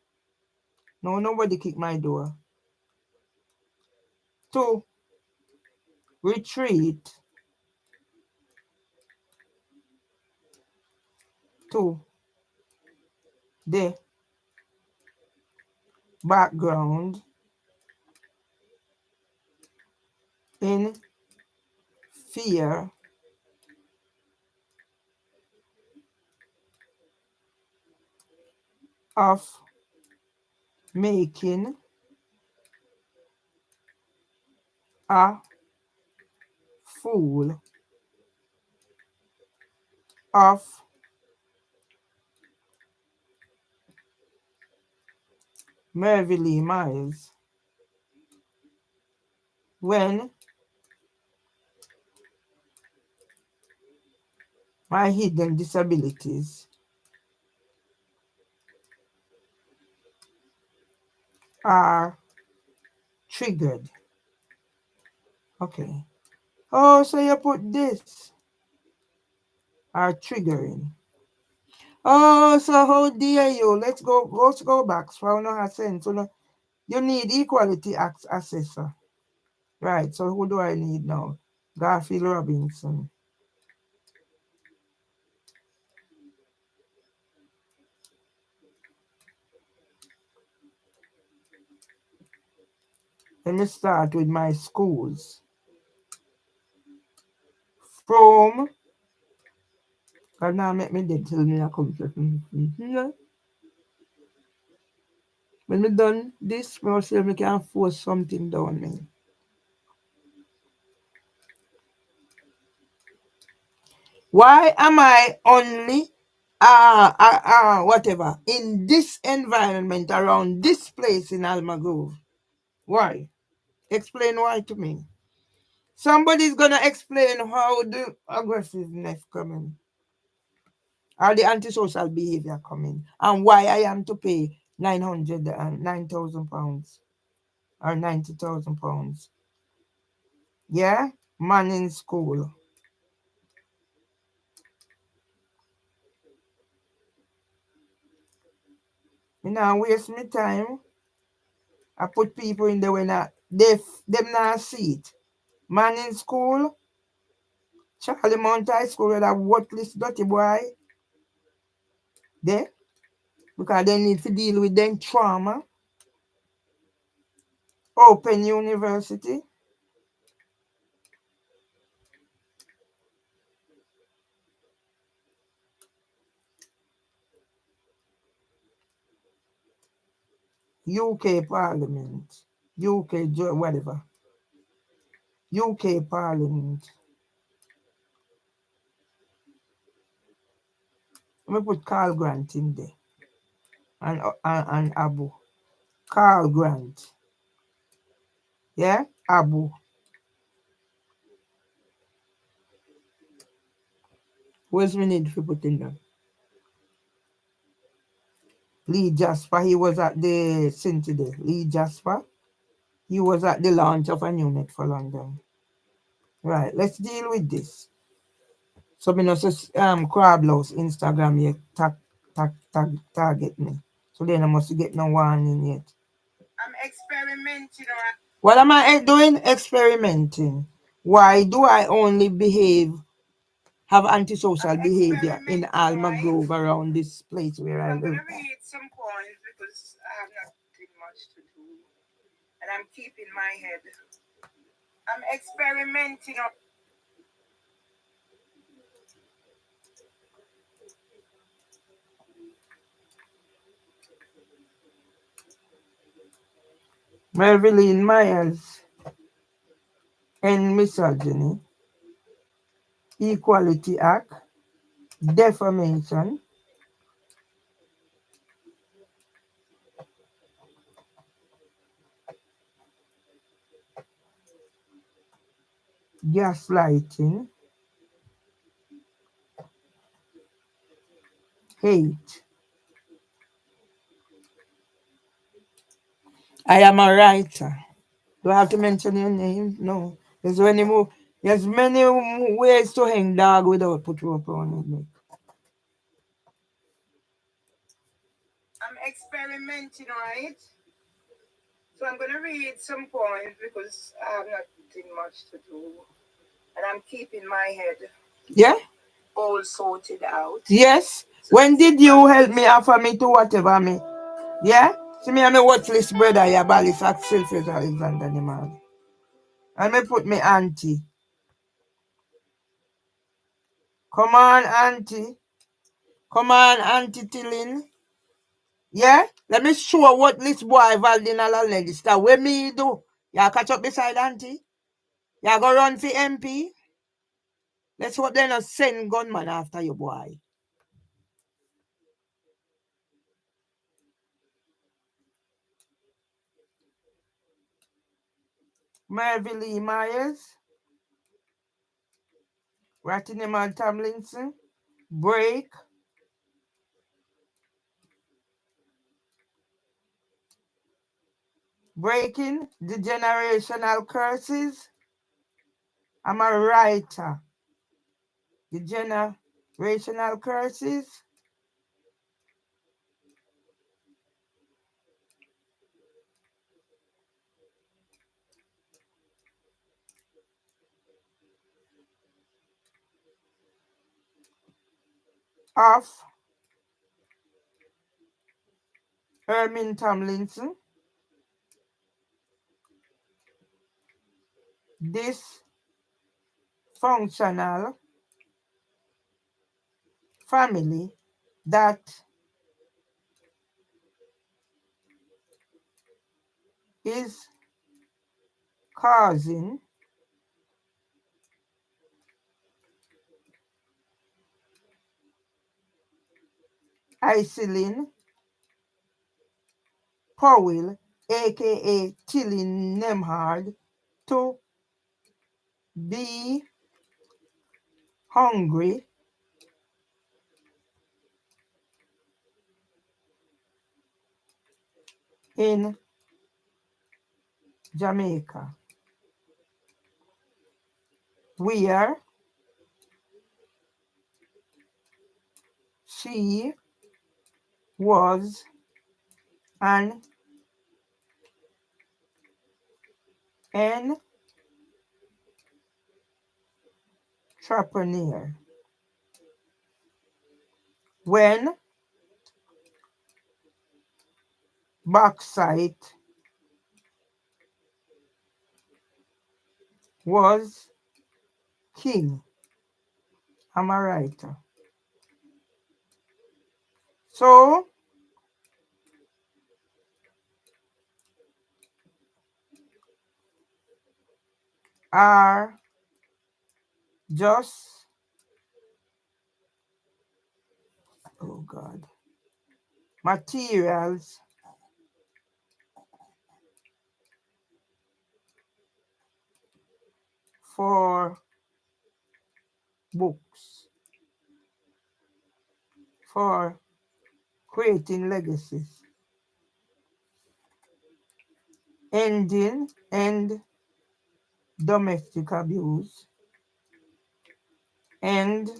no, nobody kicked my door, to retreat to the background in fear of making a fool of Mervyn Myers when my hidden disabilities are triggered. Okay. Oh, so you put this are triggering. Oh, so how dare you? Let's go back. So I know sense. So you need equality assessor. Right. So who do I need now? Garfield Robinson. Let me start with my schools. From God now make me dead till me a come to when me done this, I say me can force something down me. Why am I only whatever in this environment around this place in Almagrove? Why? Explain why to me. Somebody's gonna explain how the aggressiveness coming or the antisocial behavior coming and why I am to pay 900 and 9,000 pounds or 90,000 pounds. Yeah? Man in school. Me now waste my time. I put people in there when them not see it. Man in school, Charlie Mount High School with a worthless dirty boy there because they need to deal with them trauma. Open University. UK Parliament. UK whatever. UK Parliament. Let me put Carl Grant in there. And Abu. Carl Grant. Yeah? Abu. Where's we need to put in there? Lee Jasper, he was at the scene today. Lee Jasper, he was at the launch of a new net for London. Right, let's deal with this. So me no say Crablouse Instagram yet target me. So then I must get no warning yet. I'm experimenting. What am I doing? Experimenting. Why do I only have antisocial behavior in Alma Grove around this place where I live? I'm gonna read some points because I have nothing much to do, and I'm keeping my head. I'm experimenting on. Marilyn Myers and misogyny, Equality Act, defamation, gaslighting, hate. I am a writer. Do I have to mention your name? No. There's many ways to hang dog without put rope on it. I'm experimenting, right? So I'm gonna read some points because I have nothing much to do. And I'm keeping my head. Yeah? All sorted out. Yes. So when did you help me offer me to whatever me? Yeah? See me and my watch list brother, yeah, Balisac Selfish Alexander the man. And me put me auntie. Come on, auntie. Come on, Auntie Tillin. Yeah? Let me show what this boy Valdina Lalegi start. What me do? You catch up beside auntie? You go run for MP? Let's hope they not send gunman after you, boy. Mervyn Lee Myers, Rattiniman Tomlinson, breaking the generational curses. I'm a writer. The generational curses. Of Hermin Tomlinson. Dysfunctional family that is causing Iselin Powell, aka Tilly Nemhard, to be hungry in Jamaica, where she was an entrepreneur. When bauxite was king. I'm a writer. So are just, oh God, materials for books, for creating legacies, ending and domestic abuse, and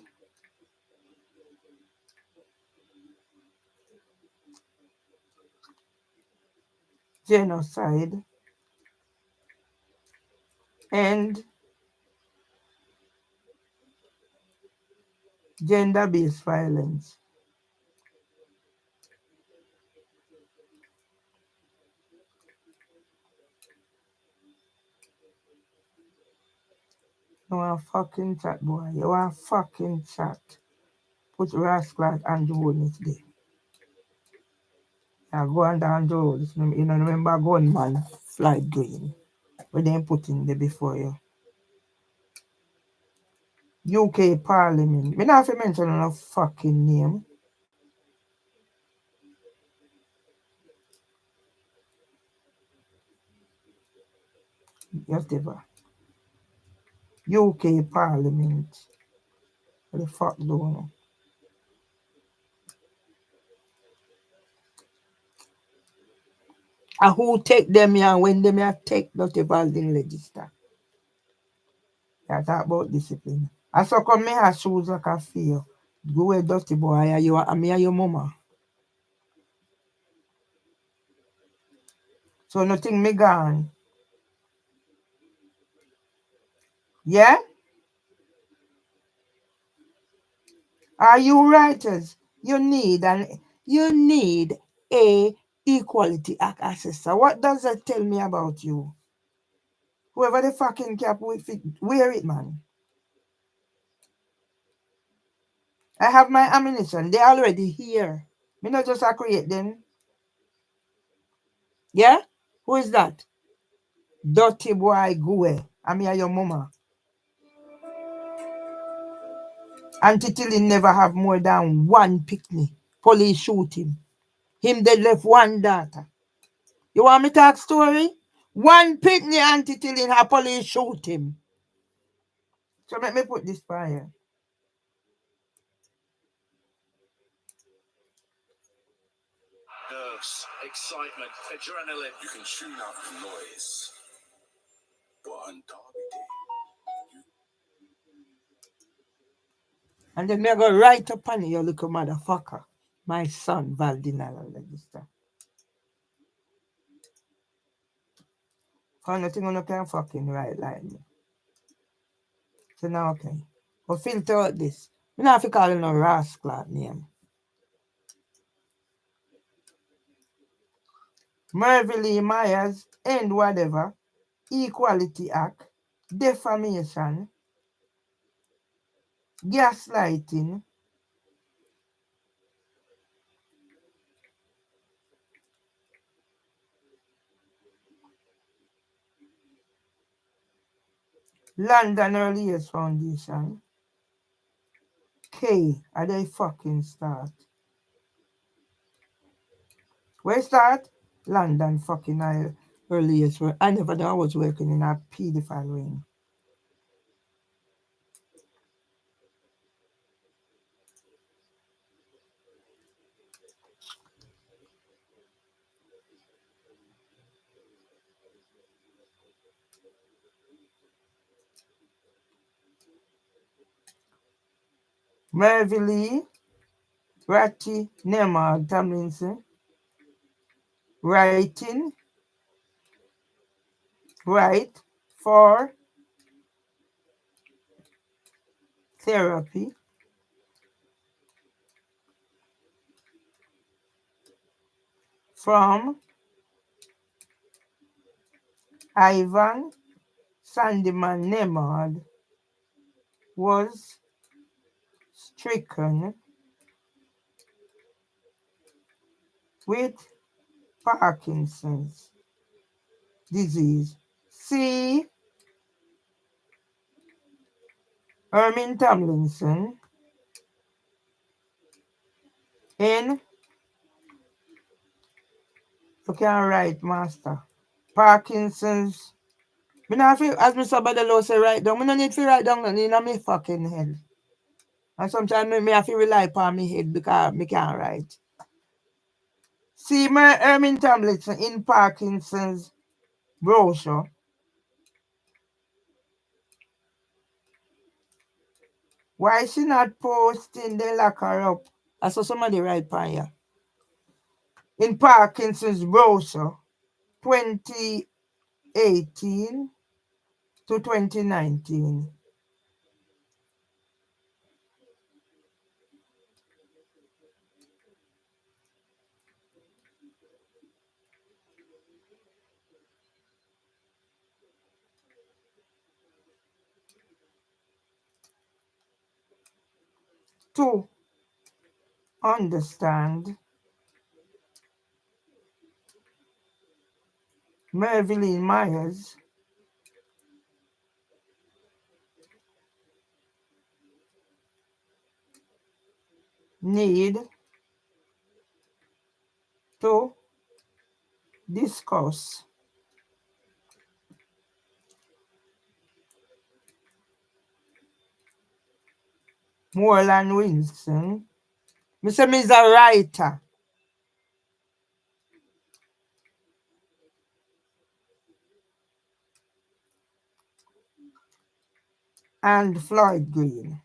genocide, and gender-based violence. You want fucking chat, boy. You want fucking chat. Put rascal and Jones there. Yeah, go on down Jones. You know, remember gunman flight green. Where they put in there before you. UK Parliament. Me not have to mention no fucking name. Whatever. UK Parliament. What the fuck do you know? And who take them here when them here take not involved in register? I talk about discipline. I so come me have shoes like a feel. Go away dirty boy, and you and me and your mama. So nothing me gone. Yeah? Are you writers? You need a equality act assessor. What does that tell me about you? Whoever the fucking cap with it, wear it, man. I have my ammunition. They're already here. Me not just a create them. Yeah? Who is that? Dirty boy go away. I mean your mama. Auntie Tilly never have more than one picnic. Police shoot him. Him they left one daughter. You want me to talk story? One picnic Auntie Tilly her police shoot him. So let me put this fire. Nerves, excitement, adrenaline. You can tune out the noise. But on Derby Day. And then me go right up on you, little motherfucker. My son, Valdinala register. For nothing on can fucking right like me. So now okay. But filter out this. Me not have to call him no rascal name. Merville Myers and whatever. Equality Act. Defamation. Gaslighting. London Early Years Foundation. K. Are they fucking start? Where start? London fucking early years. I never know I was working in a pedophile ring. Merville, Ratty, Nemar, Tomlinson, writing, right for therapy, from Ivan Sandyman Nemard was stricken with Parkinson's disease. See Ermin Tomlinson in, you can write, master. Parkinson's. Me not feel, as Mr. Badalo say, write down. Me no need to write down nothing in my fucking head. And sometimes me have to rely upon my head because me can't write. See my Ermin Tomlinson in Parkinson's brochure. Why she not posting the lock her up? I saw somebody write upon here. In Parkinson's brochure, 2018 to 2019. To understand Mervyn Myers' need to discuss Moreland Wilson. Mr. Is a writer and Floyd Green.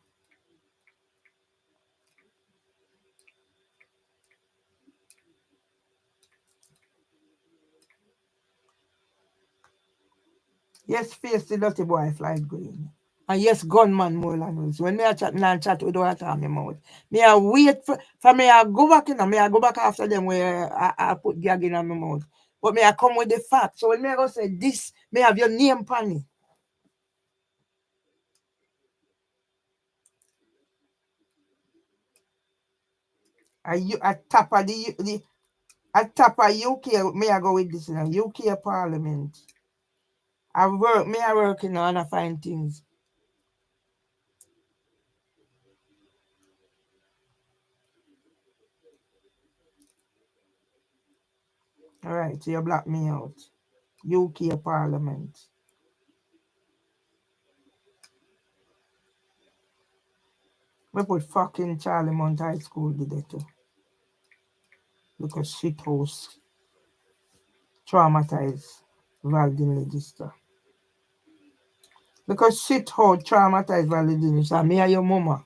Yes, face the dirty boy Floyd Green. And yes, gunman Moreland Wilson. When me a chat, not chat with what I my mouth. Me a wait for me a go back in and me a go back after them where I put gag in my mouth. But me a come with the facts. So when me a go say this, me have your name pan it. A top of the a top of UK, me I go with this in UK Parliament. I working on I find things. Alright, so you block me out. UK Parliament. We put fucking Charlie Mount High School did it too. Because shit house traumatized Valdin Register. Because shit house traumatized Valdin Register. Me and your mama.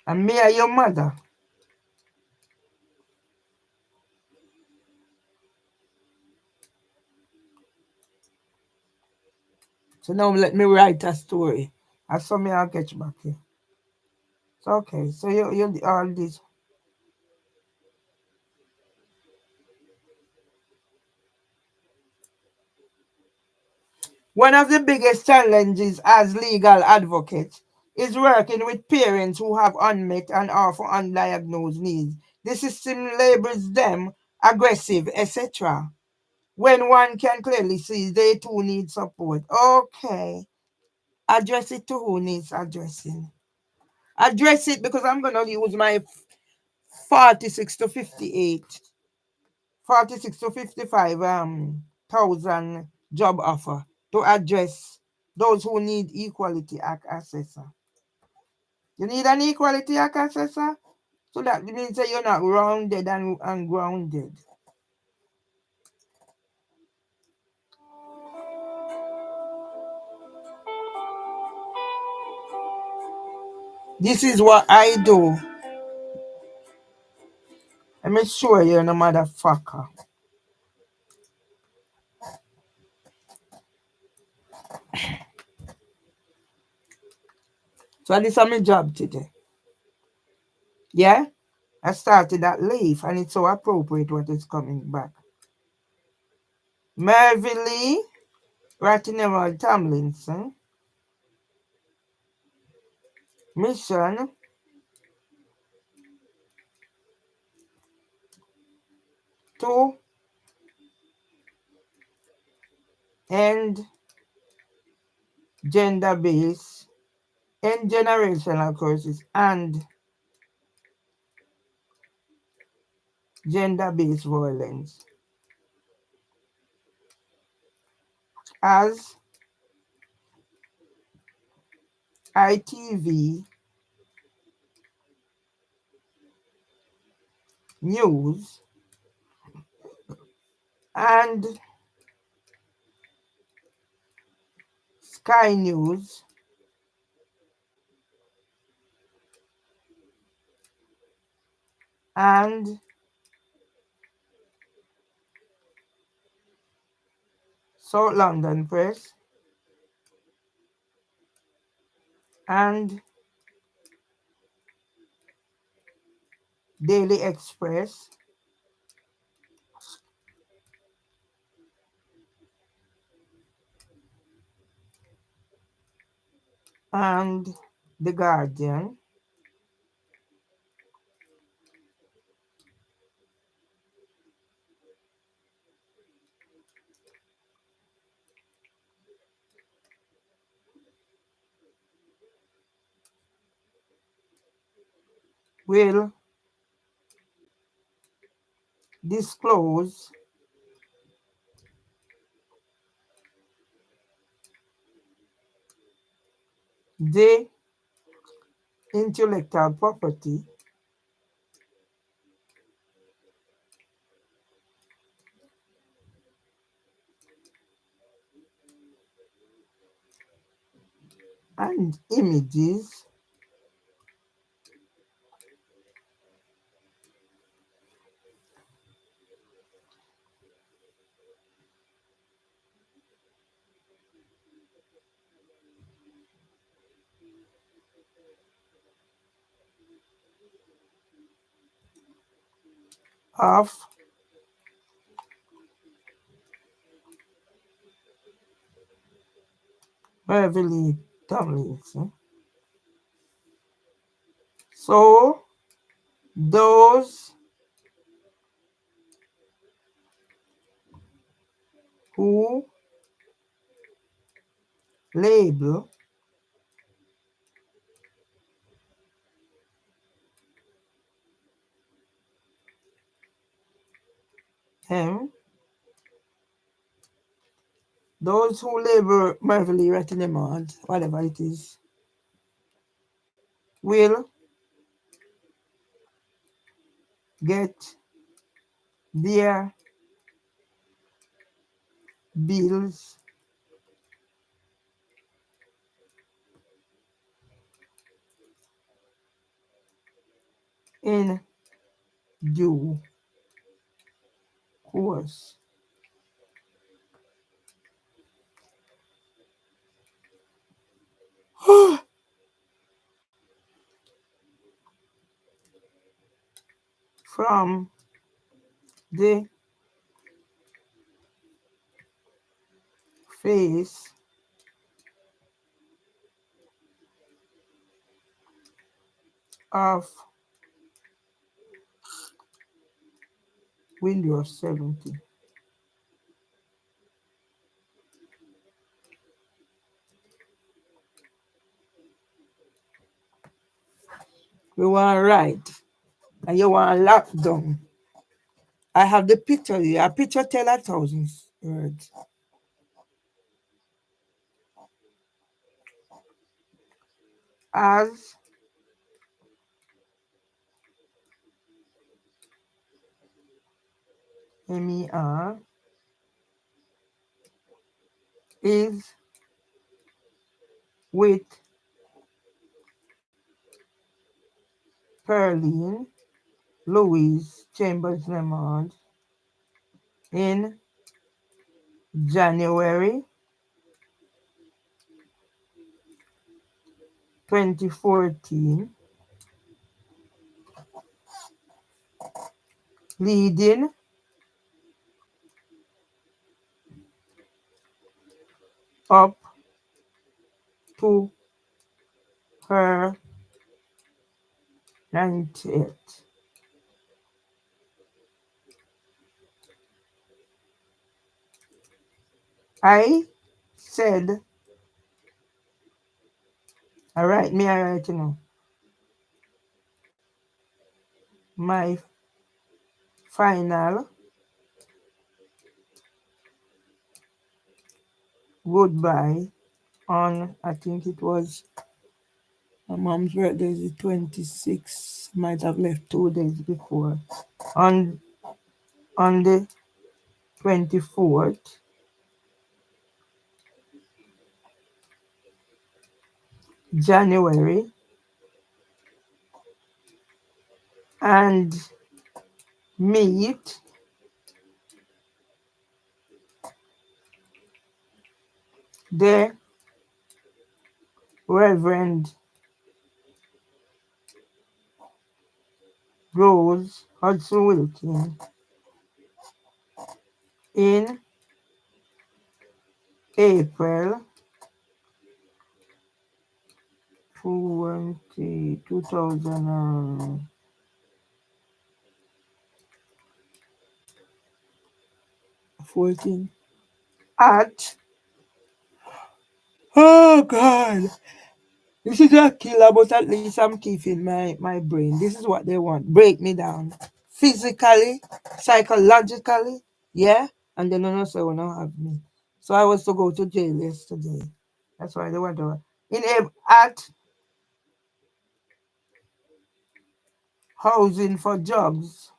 And me and your mother. So now let me write a story. I saw me I'll get you back here. So okay, so you all this. One of the biggest challenges as legal advocates is working with parents who have unmet and often undiagnosed needs. The system labels them aggressive, etc. When one can clearly see they too need support. Okay. Address it to who needs addressing. Address it because I'm going to use my 46 to 58, 46 to 55 thousand job offer to address those who need Equality Act assessor. You need an Equality Act assessor? So that means that you're not rounded and grounded. This is what I do. Let me show you, no motherfucker. So this is my job today. Yeah? I started at leave and it's so appropriate what is coming back. Mervyn Lee, Rattinemal Tomlinson, mission to end gender-based and generational curses and gender-based violence as ITV News and Sky News and South London Press and Daily Express and The Guardian will disclose the intellectual property and images of Beverly Tomlinson. So those who label him, those who label Beverly Rettenmond, whatever it is, will get their bills in due course. From the face of Windows 70. You want to write and you want to lock down. I have the picture here. A picture tell 1,000 words. As MER is with Pearline Louise Chambers Lemond in January 2014, leading up to her 90th I said, all right, me, I write, my final goodbye on, I think it was my mom's birthday is the 26th, might have left 2 days before. On the 24th January, and meet the Reverend Rose Hudson Wilkin in April 2014 at, oh God, this is a killer, but at least I'm keeping my brain. This is what they want. Break me down. Physically, psychologically, yeah? And then also will not have me. So I was to go to jail yesterday. That's why they want to. At housing for jobs.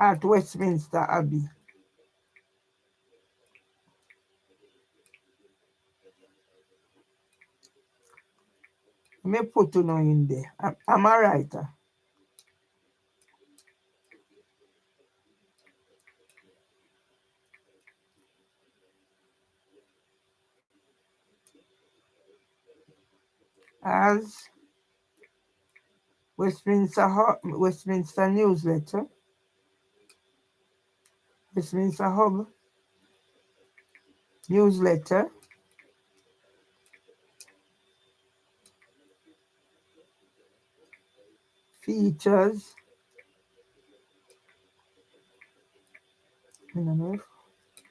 At Westminster Abbey. Me put you in there. I'm a writer. As Westminster newsletter, Westminster Hub newsletter, features, I don't know if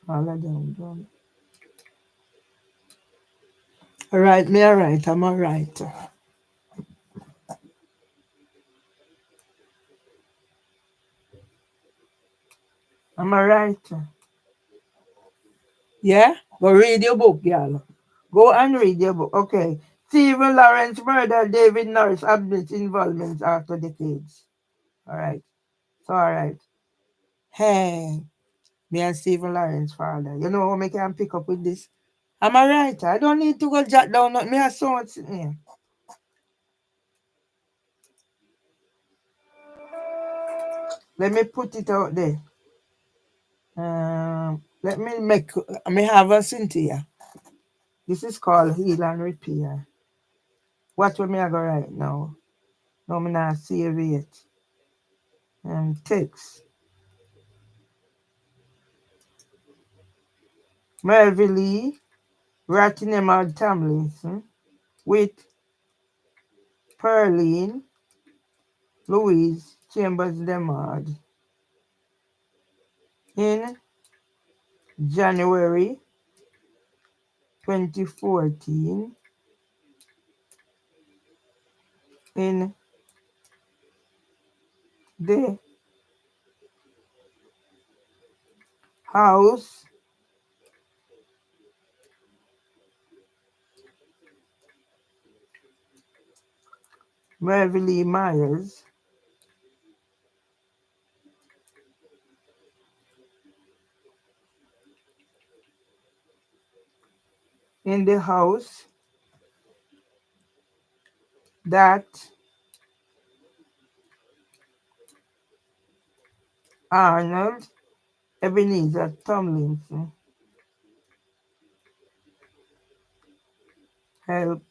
all of them done. All right, me all right, I'm a writer. I'm a writer. Yeah? Go read your book, y'all. Go and read your book. Okay. Stephen Lawrence murdered David Norris admits involvement after decades. All right. So, all right. Hey, me and Stephen Lawrence father. You know how me can pick up with this? I'm a writer. I don't need to go jot down. Me have so much in here. Let me put it out there. Let me make. Me have a Cynthia. This is called Heal and Repair. What will me I go right now? No, me not save it. Text. Merville Rattingham Tomlinson with Pearline Louise Chambers Demard in January 2014 in the house Merville Myers in the house that Arnold Ebenezer Tomlinson helped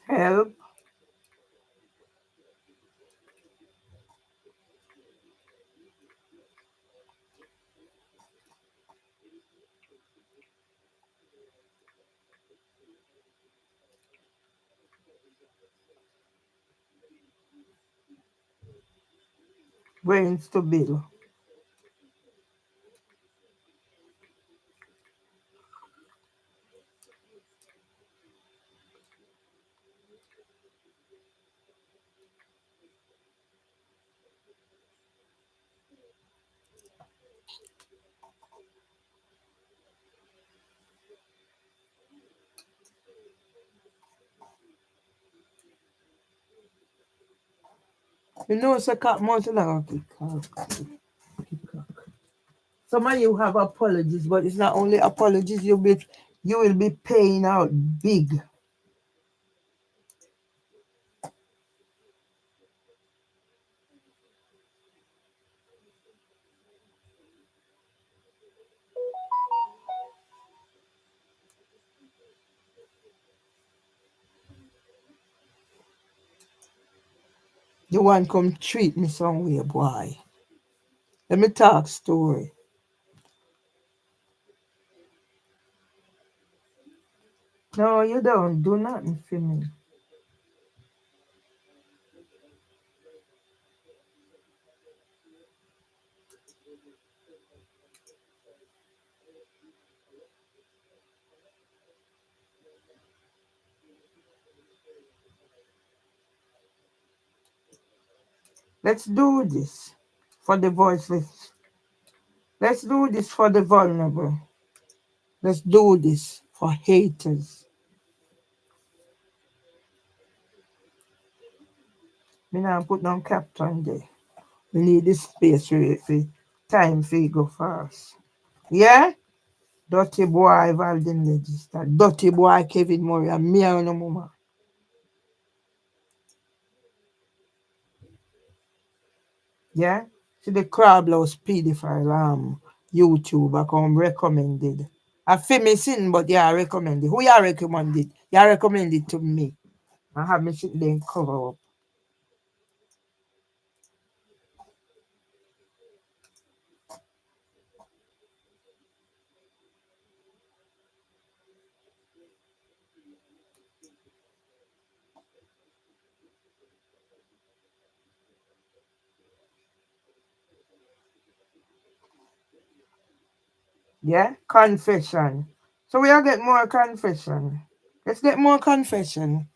Help. Brains to bill. You know, it's a cat mountain like some of you have apologies, but it's not only apologies. You will be paying out big. You want come treat me some way, boy. Let me talk story. No, you don't do nothing for me. Let's do this for the voiceless. Let's do this for the vulnerable. Let's do this for haters. Me now put down captain there. We need this space for time for you go fast. Yeah? Dirty boy Valdin Register. Dirty boy Kevin Murray and me and no mama. Yeah? See the Crablouse pedophile YouTube I come recommended. I feel me sin, but yeah, I recommended. Who you recommended? You recommended to me. I have me sit there and cover up. Yeah? Confession. So we'll get more confession. Let's get more confession.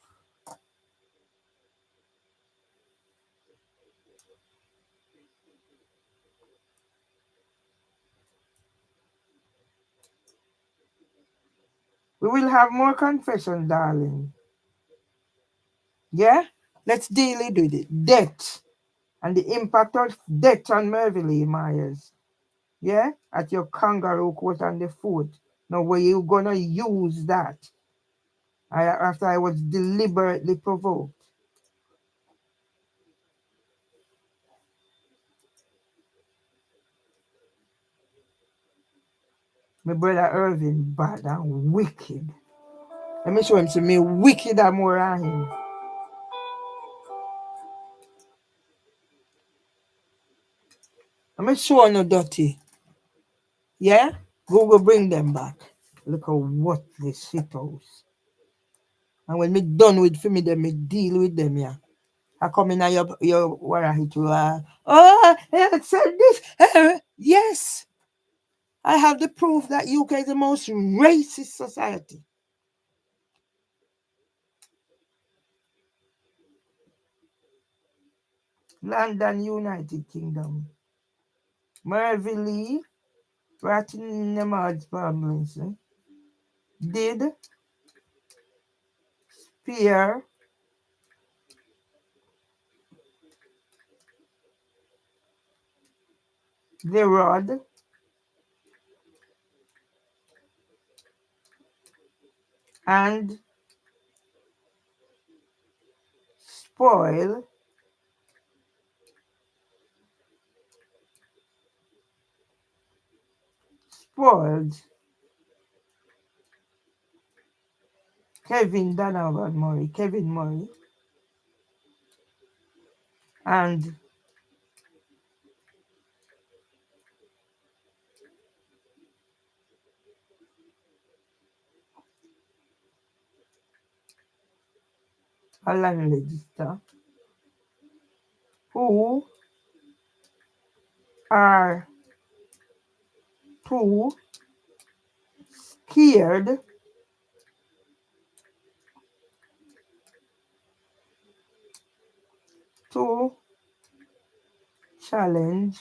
We will have more confession, darling. Yeah? Let's deal with it. Debt and the impact of debt on Merville Myers. Yeah? At your kangaroo court on the foot. Now, where you gonna use that? After I was deliberately provoked. My brother Irving bad and wicked. Let me show him to me wicked and more than him. Let me show no dirty. Yeah? Google bring them back. Look how what this shit house. And when me done with for me, then me deal with them, yeah. I come in and your what I hit you said this. Yes. I have the proof that UK is the most racist society. London, United Kingdom. Merville, Rattingham Problems did spear the rod and spoil spoiled Kevin Donovan Murray, Kevin Murray, and Alan Register, who are too scared to challenge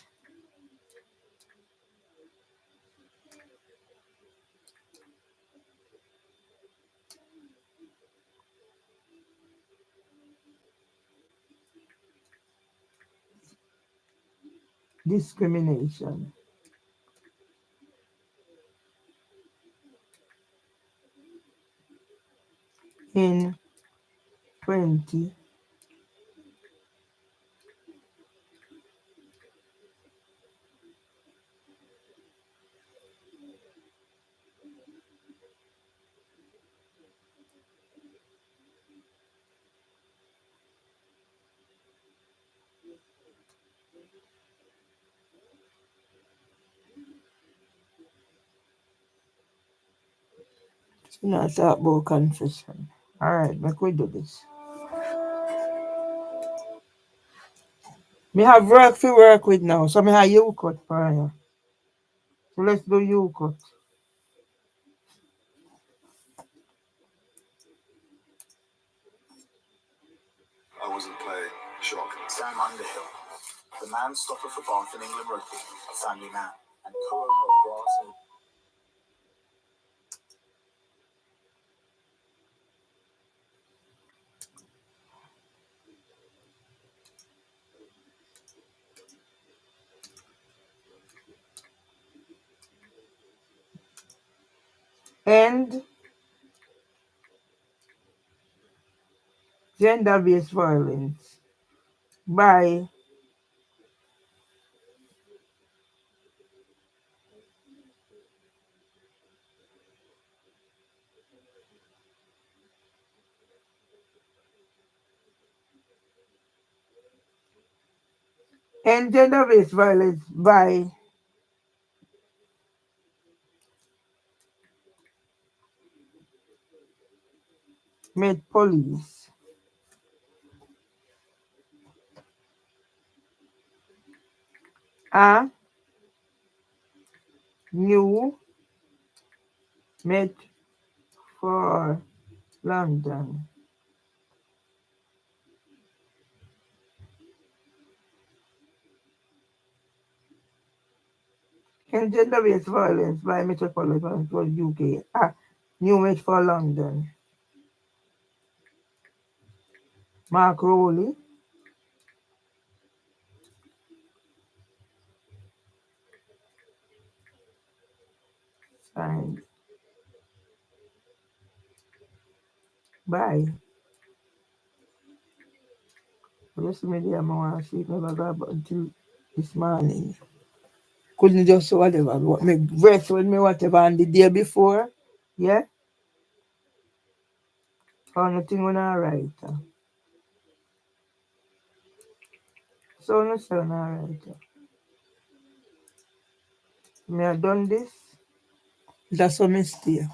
discrimination in 20. Not talk about confession. Alright, make we do this. Me have work to work with now, so me have you cut for you. So let's do you cut. I wasn't playing. Shock. Sam Underhill, the man stopper for Bath in England rugby, a family man, and co-owner of Brass and gender-based violence by gender-based violence by Met Police a new Met for London. And gender-based violence by Metropolitan Police UK a new Met for London. Mark Rowley signed by just media more see never got until this morning. Couldn't just whatever what me rest with me whatever on the day before. Yeah? Or nothing when I write. So no say when I write. Me I done this. That's what me stay.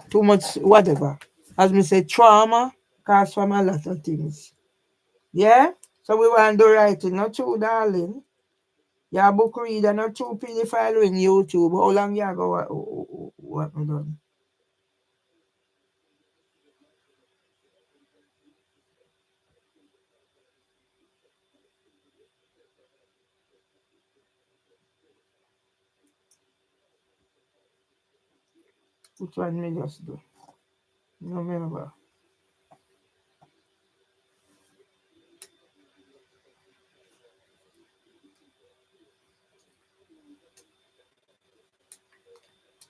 Too much whatever. As me say trauma cause from a lot of things. Yeah? So we want to do writing, not true, darling. Your book reader, not true pedophile in YouTube. How long you go what me done? Which one me just do? No remember.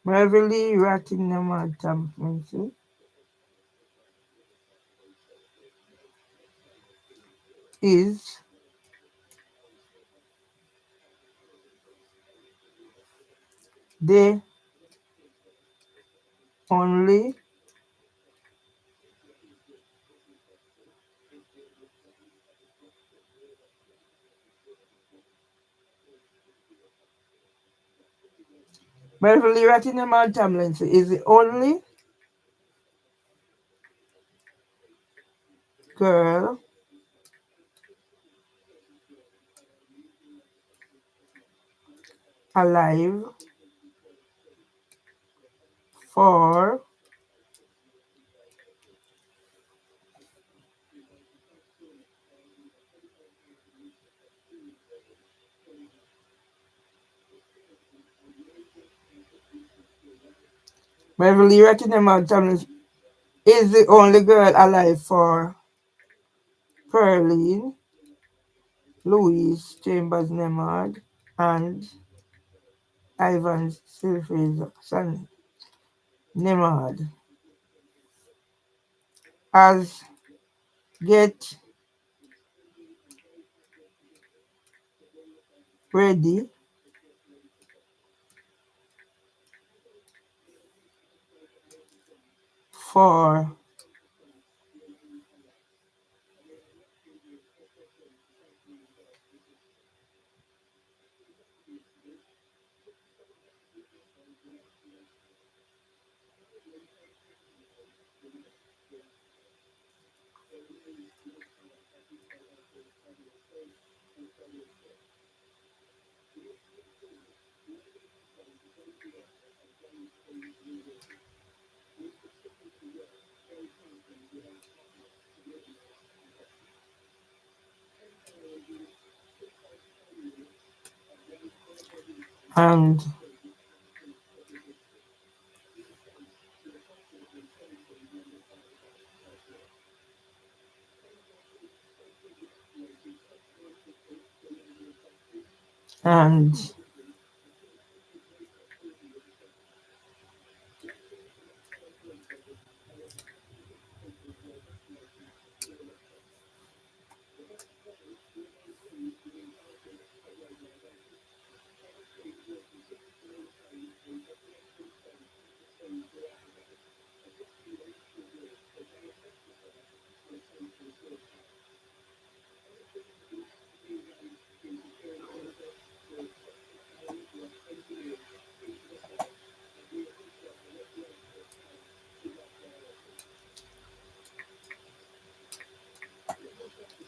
Beverly Rockingham Thompson is the only Beverly Rattingham Tomlinson is the only girl alive for Beverly Rattingham Tomlinson is the only girl alive for Pearline Louise Chambers Nemard and Ivan Sylvester Nemard as get ready for and and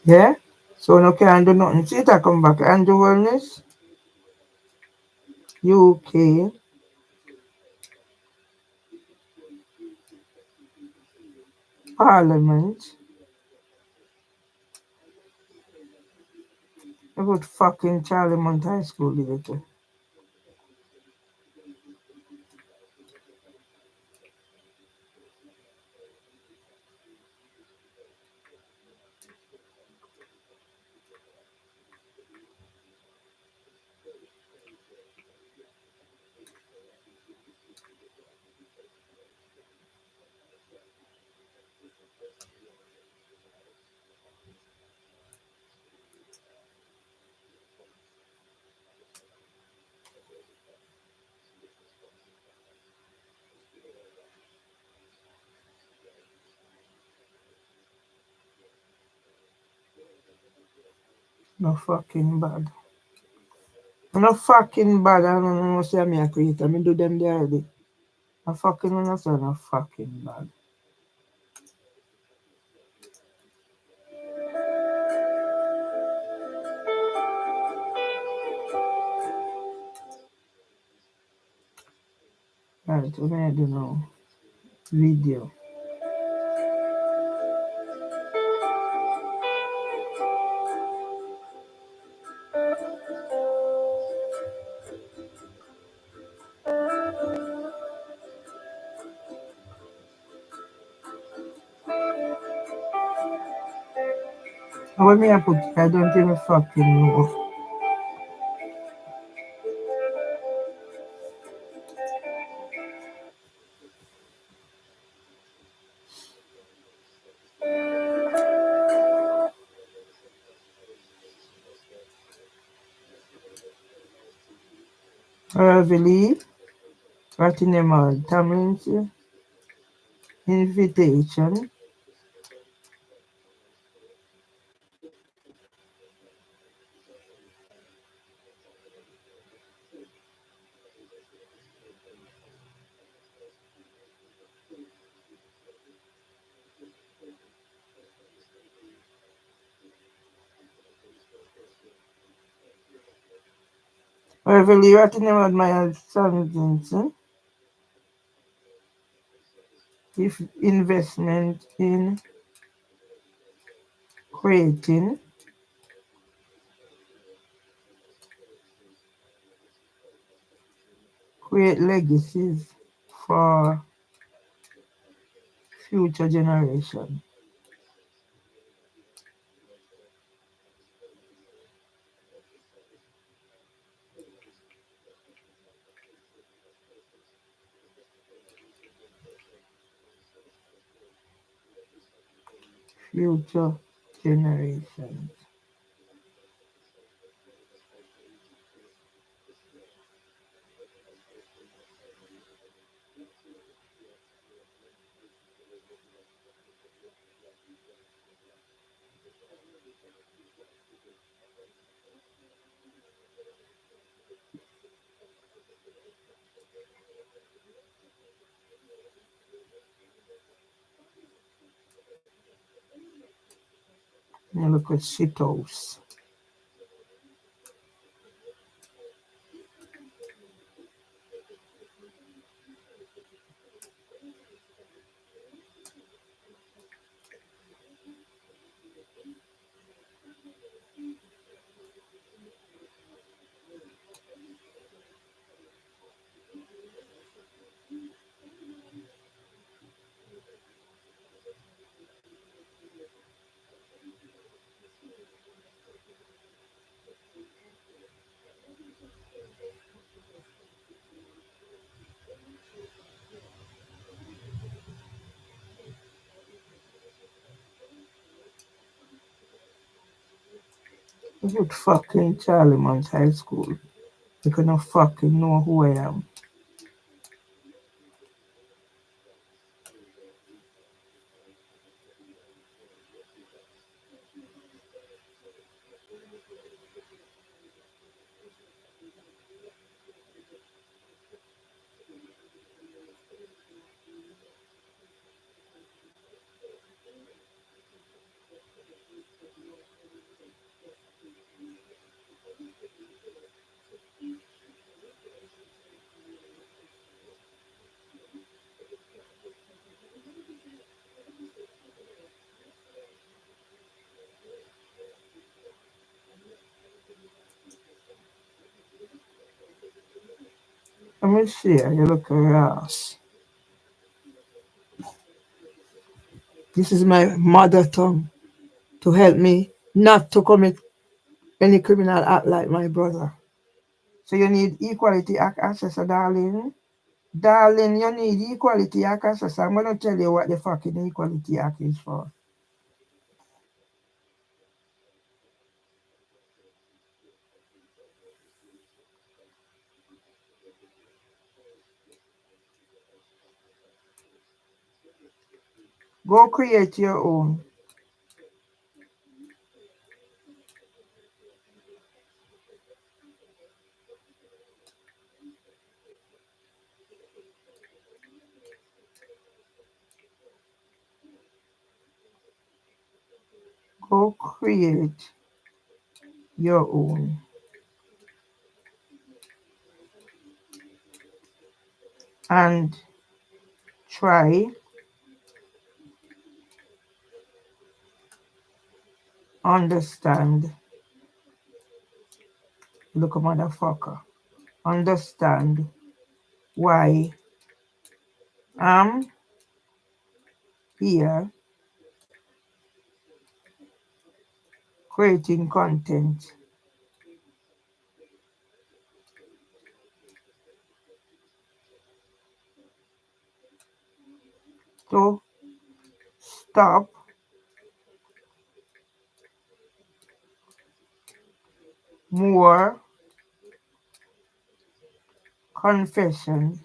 yeah. So no can do nothing. See it I come back. Andrew Wellness, UK Parliament about fucking Charlie Mount High School did it. No fucking bad. No fucking bad. I don't know say me a creator. Me do them there already. I fucking understand no fucking bad. Right, what I do now? Video. And when me I put it, I don't even fucking know. Beverly Rattingham Tomlinson invitation Heavily writing about my something, if investment in creating create legacies for future generation. Future generations. You look at shithouse. Look at fucking Charlie Mount High School. You cannot fucking know who I am. Let me see. You look at your ass. This is my mother tongue to help me not to commit any criminal act like my brother. So you need equality access, darling. Darling, you need equality access. I'm gonna tell you what the fucking equality act is for. Go create your own. Go create your own. And try, understand, look a motherfucker. Understand why I'm here creating content to stop more confessions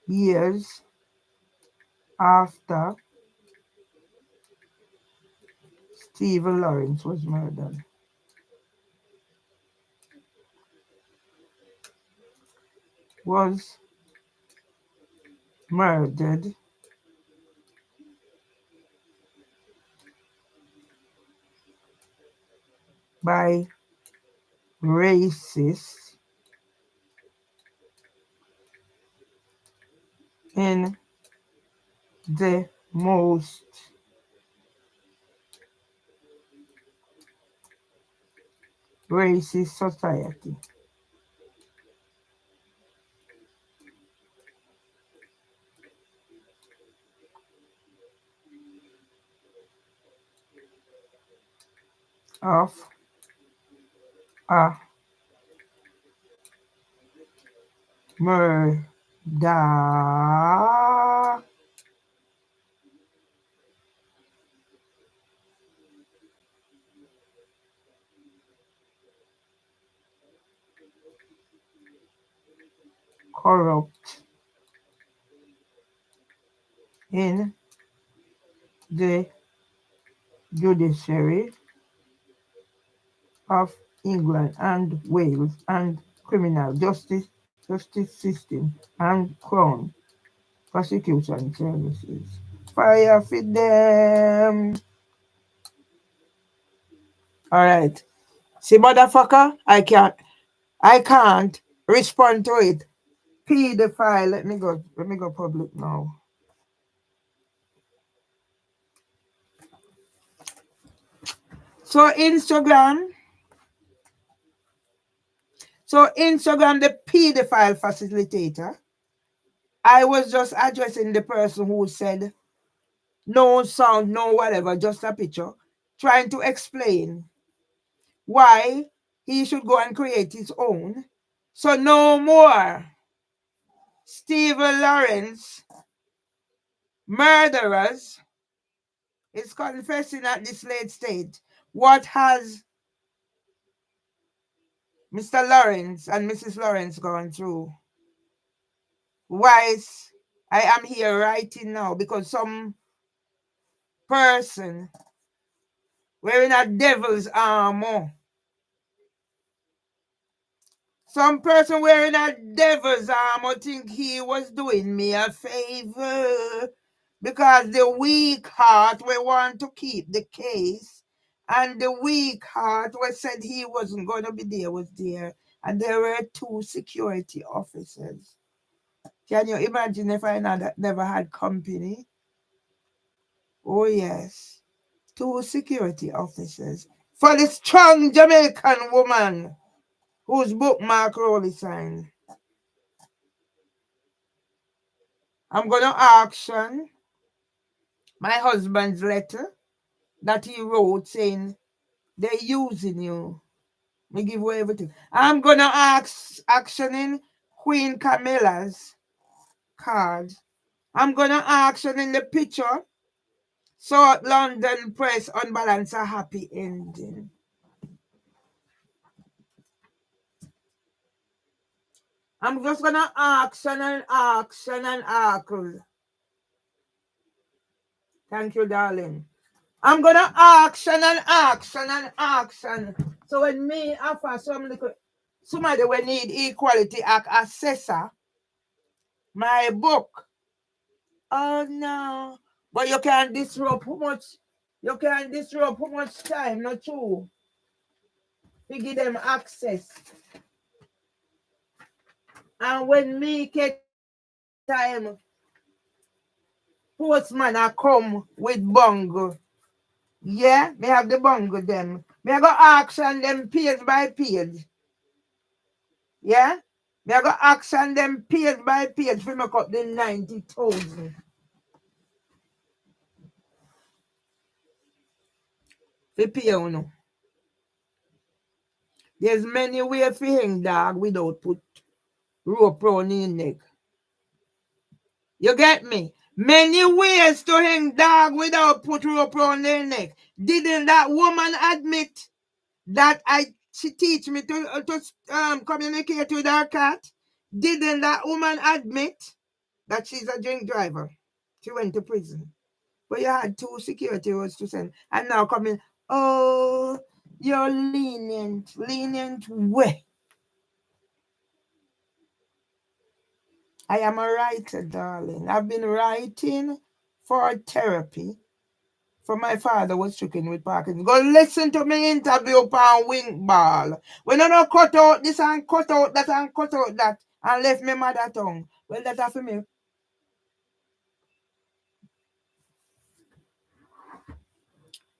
years after Stephen Lawrence was murdered. Was murdered by racists in the most racist society. Of America. Corrupt in the judiciary of England and Wales and criminal justice system and crown prosecution services. Fire for them. All right. See, motherfucker, I can't respond to it. P the file. Let me go public now. So Instagram, the pedophile facilitator. I was just addressing the person who said no sound, no whatever, just a picture, trying to explain why he should go and create his own. So no more Stephen Lawrence murderers is confessing at this late stage. What has Mr. Lawrence and Mrs. Lawrence gone through? Why I am here writing now? Because some person wearing a devil's armor. Some person wearing a devil's armor think he was doing me a favor because the weak heart we want to keep the case, and the weak heart was said he wasn't going to be there was there, and there were two security officers. Can you imagine if I never had company? Oh yes, two security officers for the strong Jamaican woman whose bookmark Rolly signed. I'm going to auction my husband's letter that he wrote saying they're using you. Me give away everything. I'm going to auctioning Queen Camilla's card. I'm going to auctioning the picture South London Press unbalance a happy ending. I'm just going to auction and auction and auction. Thank you, darling. I'm gonna auction and auction and auction. So when me offer somebody will need equality act assessor my book. Oh no. But you can disrupt how much time, not true. To give them access. And when me get time, postman I come with bungle. Yeah, me have the bungle them. Me I go auction them page by page. Yeah? Me I go auction them page by page for make up the 90,000. For pay you know. There's many ways for hang dog without put rope round your neck. You get me? Many ways to hang dog without put rope round their neck. Didn't that woman admit that she teach me to communicate with her cat? Didn't that woman admit that she's a drink driver? She went to prison. But you had two security roads to send. And now coming, oh, you're lenient. Lenient where? I am a writer, darling. I've been writing for therapy from my father was stricken with Parkinson. Go listen to me interview upon Wink Ball. When I don't cut out this and cut out that and cut out that and left me mother tongue. Well, that for me.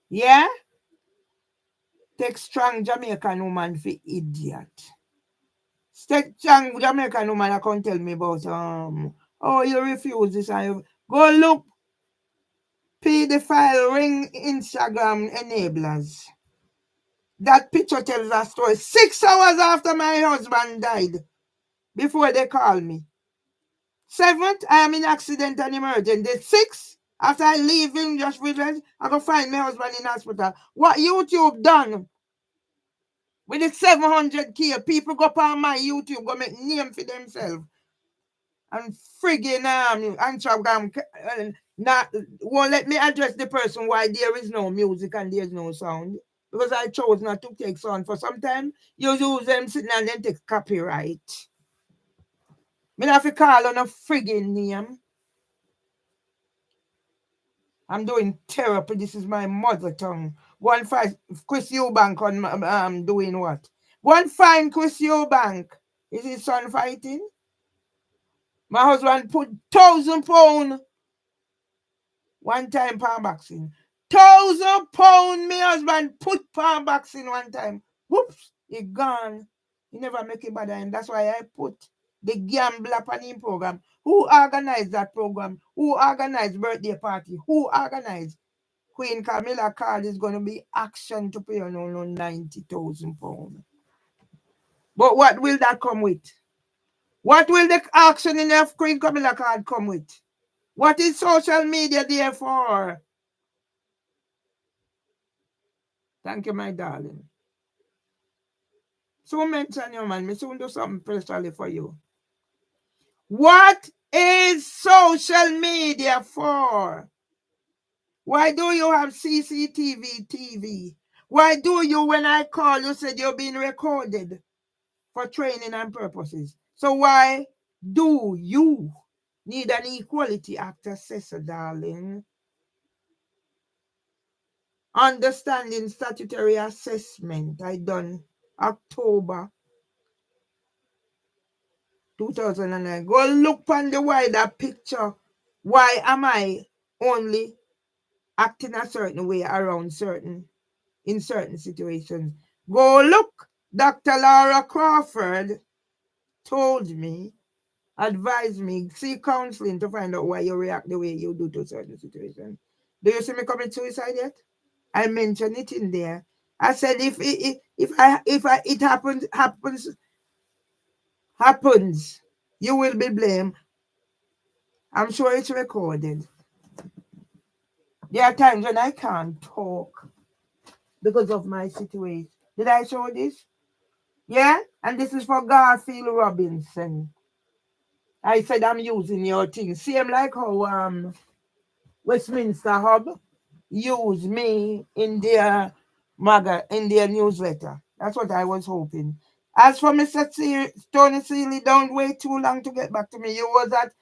Yeah? Take strong Jamaican woman for idiot. Take strong Jamaican woman I can't tell me about oh you refuse this and you go look pedophile ring Instagram enablers. That picture tells a story. 6 hours after my husband died, before they called me. 7th, I am in accident and emergency. 6th, after I leave him just with I go find my husband in hospital. What YouTube done with the 700K? People go up on my YouTube, go make name for themselves. And friggin' Instagram not won't let me address the person why there is no music and there's no sound. Because I chose not to take sound for some time. You use them sitting and then take copyright. Me have to call on a friggin' name. I'm doing therapy. This is my mother tongue. Go and find Chris Eubank on doing what? Go and find Chris Eubank. Is his son fighting? My husband put £1,000 one time palm boxing. £1,000 my husband put palm boxing one time. Whoops, he gone. He never make it bad, and that's why I put the gambler panning program. Who organized that program? Who organized birthday party? Who organized? Queen Camilla card is going to be action to pay on £90,000. But what will that come with? What will the action in the Queen Camilla card come with? What is social media there for? Thank you, my darling. So mention you, man. Me soon do something personally for you. What is social media for? Why do you have CCTV TV? Why do you, when I call, you said you're being recorded for training and purposes? So why do you need an Equality Act assessor, darling? Understanding statutory assessment. I done October 2009. Go look on the wider picture. Why am I only acting a certain way around in certain situations? Go look. Dr. Laura Crawford told me, advised me, see counseling to find out why you react the way you do to certain situations. Do you see me commit suicide yet? I mentioned it in there. I said if it happens, you will be blamed. I'm sure it's recorded. There are times when I can't talk because of my situation. Did I show this? Yeah? And this is for Garfield Robinson. I said I'm using your thing. Same like how Westminster Hub use me in their in their newsletter. That's what I was hoping. As for Mr. Tony Seeley, don't wait too long to get back to me. You was at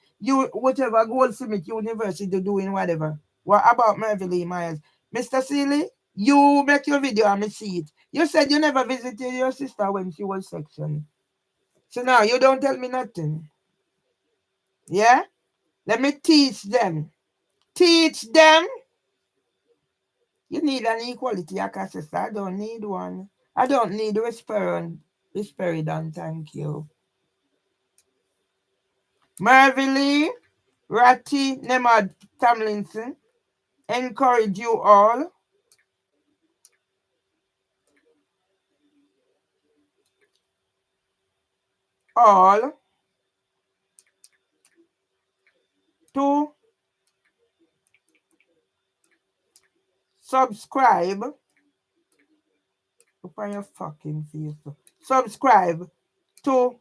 whatever Goldsmith University doing whatever. What about Mervyn Lee Myers? Mr. Seeley, you make your video and me see it. You said you never visited your sister when she was section. So now you don't tell me nothing. Yeah? Let me teach them. Teach them. You need an Equality Act assessor. I don't need one. I don't need Risperidon, thank you. Mervyn Lee, Ratty, Nemad Tomlinson, encourage you all to subscribe. Look on your fucking face. Subscribe to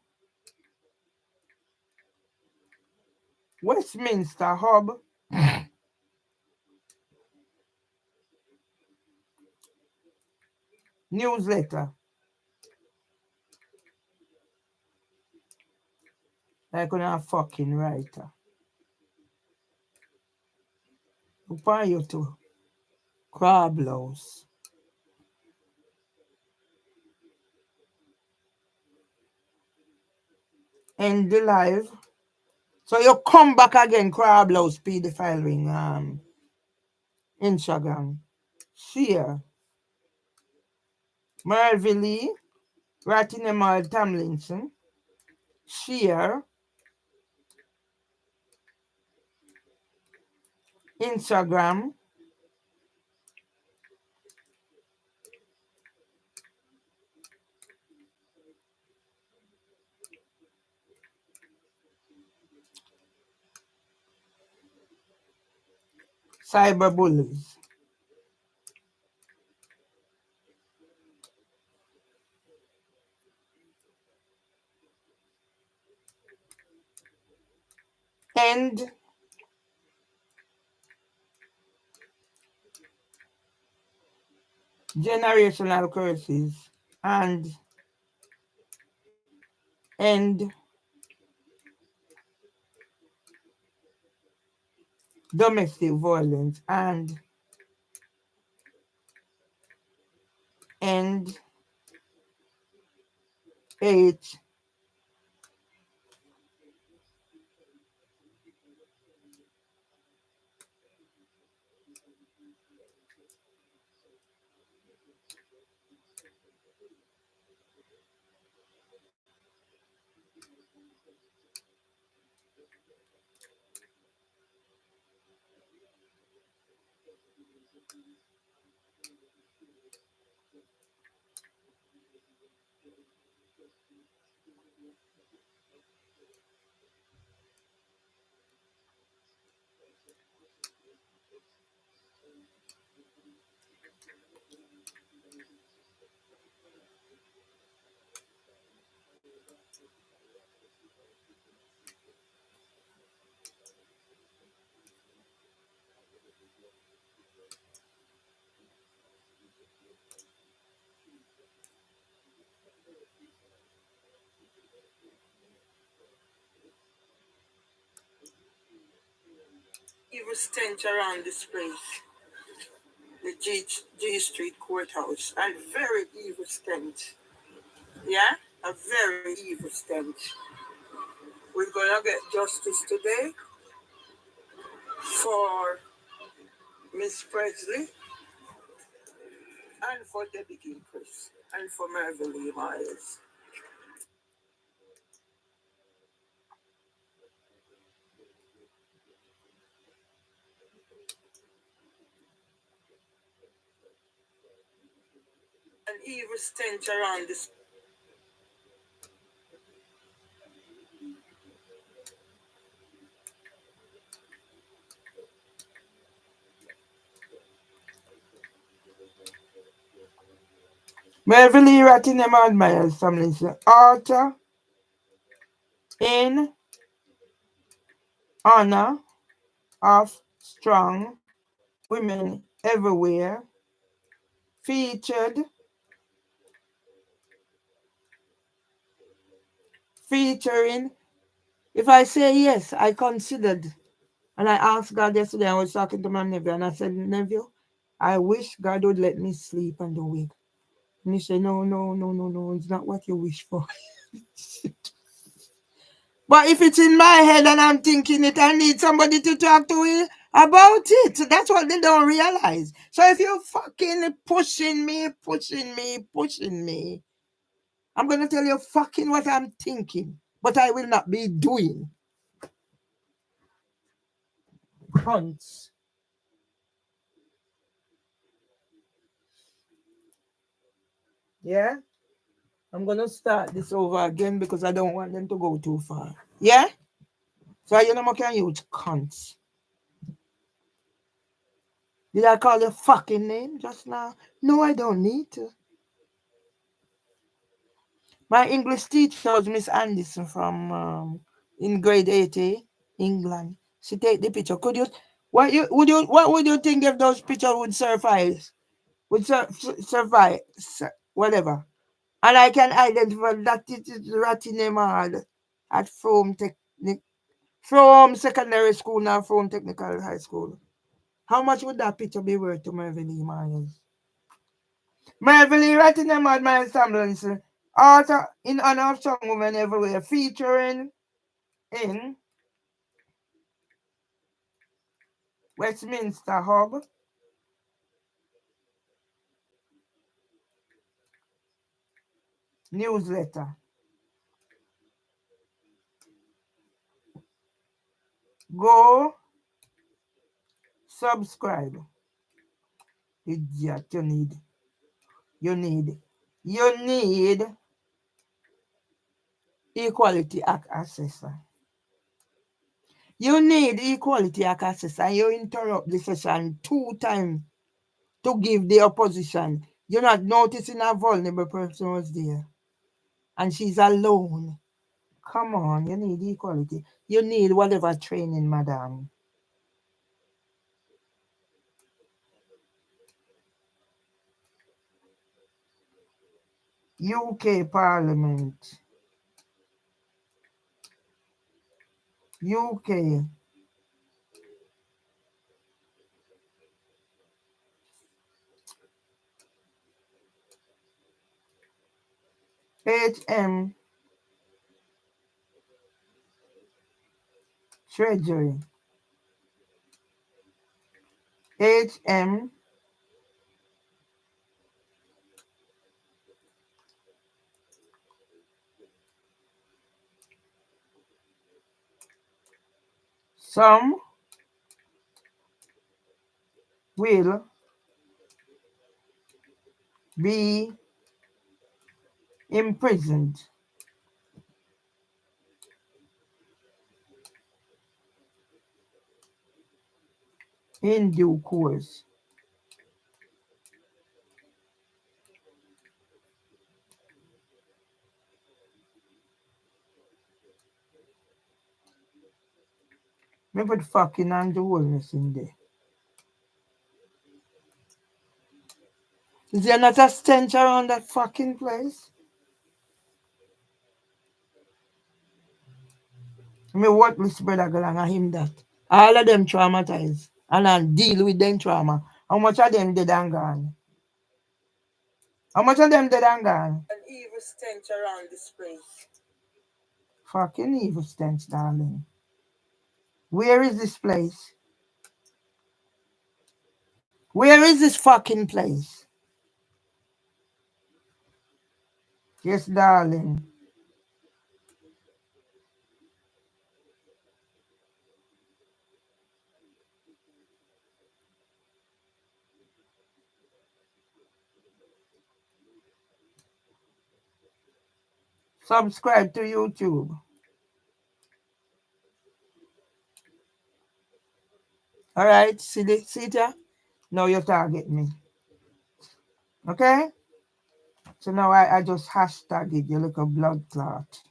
Westminster Hub newsletter. Like a fucking writer. Look on you too. Crablouse. End the live. So you come back again, Crablouse, pedophile ring, Instagram. Share. Merville, Rattinemal Tomlinson. Share. Instagram. Cyberbullies. End generational curses. And end domestic violence. And end hate. Evil stench around this place. The G Street courthouse. A very evil stench. Yeah? A very evil stench. We're gonna get justice today for Miss Presley and for Debbie Gilchrist and for Mervyn Lee Myers. An evil stench around this. Mervyn Lee Rattingham Myers Tomlinson, author in honor of strong women everywhere, featured featuring. If I say yes, I considered, and I asked God yesterday. I was talking to my nephew, and I said, nephew, I wish God would let me sleep and don't wake. And he said, no, no, no, no, no, it's not what you wish for. But if it's in my head and I'm thinking it, I need somebody to talk to it about it. That's what they don't realize. So if you're fucking pushing me, I'm gonna tell you fucking what I'm thinking, but I will not be doing. Cunts. Yeah? I'm gonna start this over again because I don't want them to go too far. Yeah? So you know I can use cunts. Did I call your fucking name just now? No, I don't need to. My English teacher was Miss Anderson from in grade 80, England. She take the picture. Could you what would you think if those pictures would survive? Survive whatever. And I can identify that it is Rattinemal at from Secondary School now from Technical High School. How much would that picture be worth to Mervyn Lee Myers? Mervyn Lee writing them out my semblance. Author in honor of strong women everywhere, featuring in Westminster Hub, newsletter. Go subscribe. Idiot, you need Equality Act assessor. You need Equality Act assessor. You interrupt the session 2 times to give the opposition. You're not noticing a vulnerable person was there. And she's alone. Come on, you need equality. You need whatever training, madam. UK Parliament. UK. HM Treasury. HM some will be imprisoned in due course. Me put fucking and the wholeness in there. Is there not a stench around that fucking place? Me what this brother go along and him that. All of them traumatized. And I deal with them trauma. How much of them dead and gone? How much of them dead and gone? An evil stench around this place. Fucking evil stench, darling. Where is this place? Where is this fucking place? Yes, darling. Subscribe to YouTube. Alright, see it here? Now you target me. Okay? So now I just hashtag it, you look a blood clot.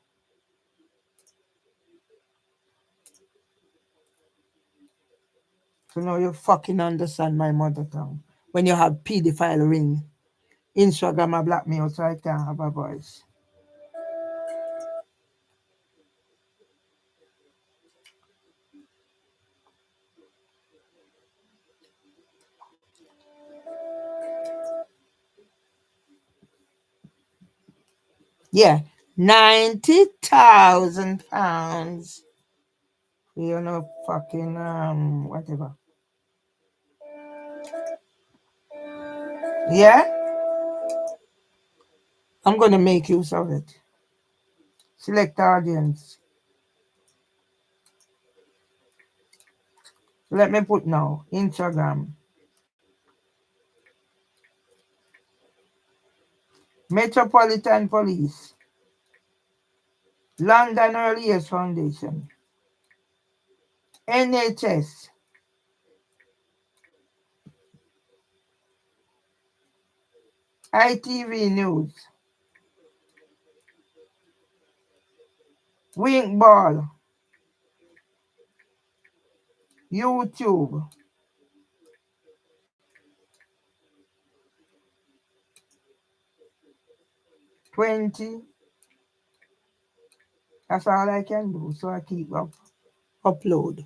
So now you fucking understand my mother tongue. When you have pedophile ring, Instagram a black me out so I can't have a voice. Yeah, £90,000. You know, fucking whatever. Yeah, I'm gonna make use of it. Select audience. Let me put now Instagram. Metropolitan Police. London Early Years Foundation. NHS. ITV News. Wink Ball. YouTube. $20. That's all I can do. So I keep upload.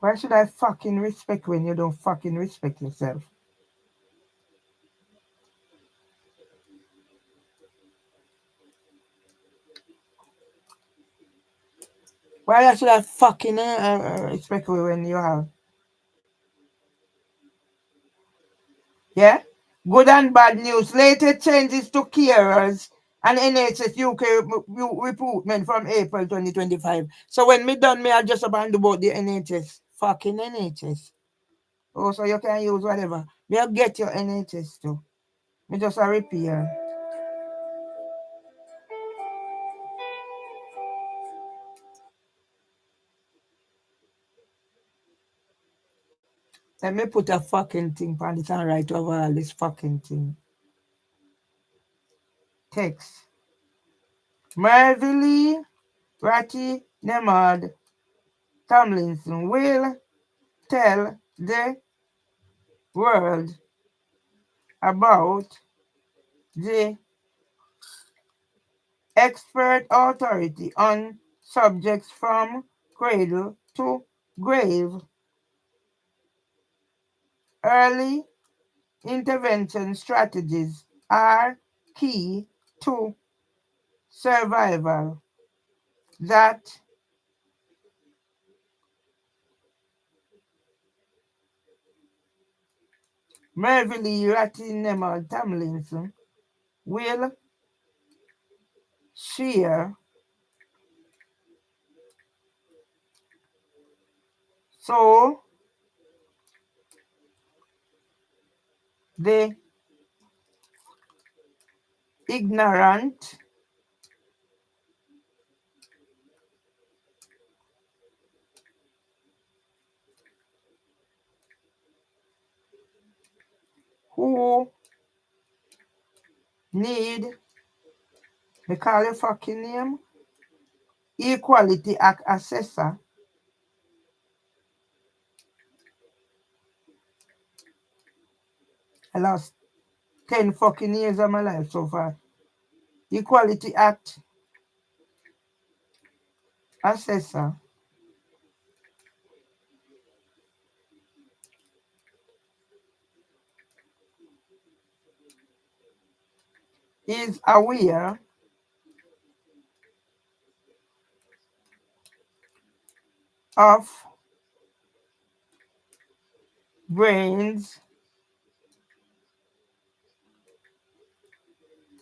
Why should I fucking respect when you don't fucking respect yourself? Why should I fucking respect you when you have? Yeah? Good and bad news. Later changes to carers and NHS UK recruitment from April 2025. So when me done, me I just about about the NHS. Fucking NHS. Oh, so you can use whatever. Me get your NHS too. Me just a repair. Let me put a fucking thing on it and write over all this fucking thing. Text. Mervily Ratty Nemad Tomlinson will tell the world about the expert authority on subjects from cradle to grave. Early intervention strategies are key to survival. That Mervily Rattingham Tomlinson will share so the ignorant who need, me call your fucking name, Equality Act assessor. I lost 10 fucking years of my life so far. Equality Act assessor is aware of brains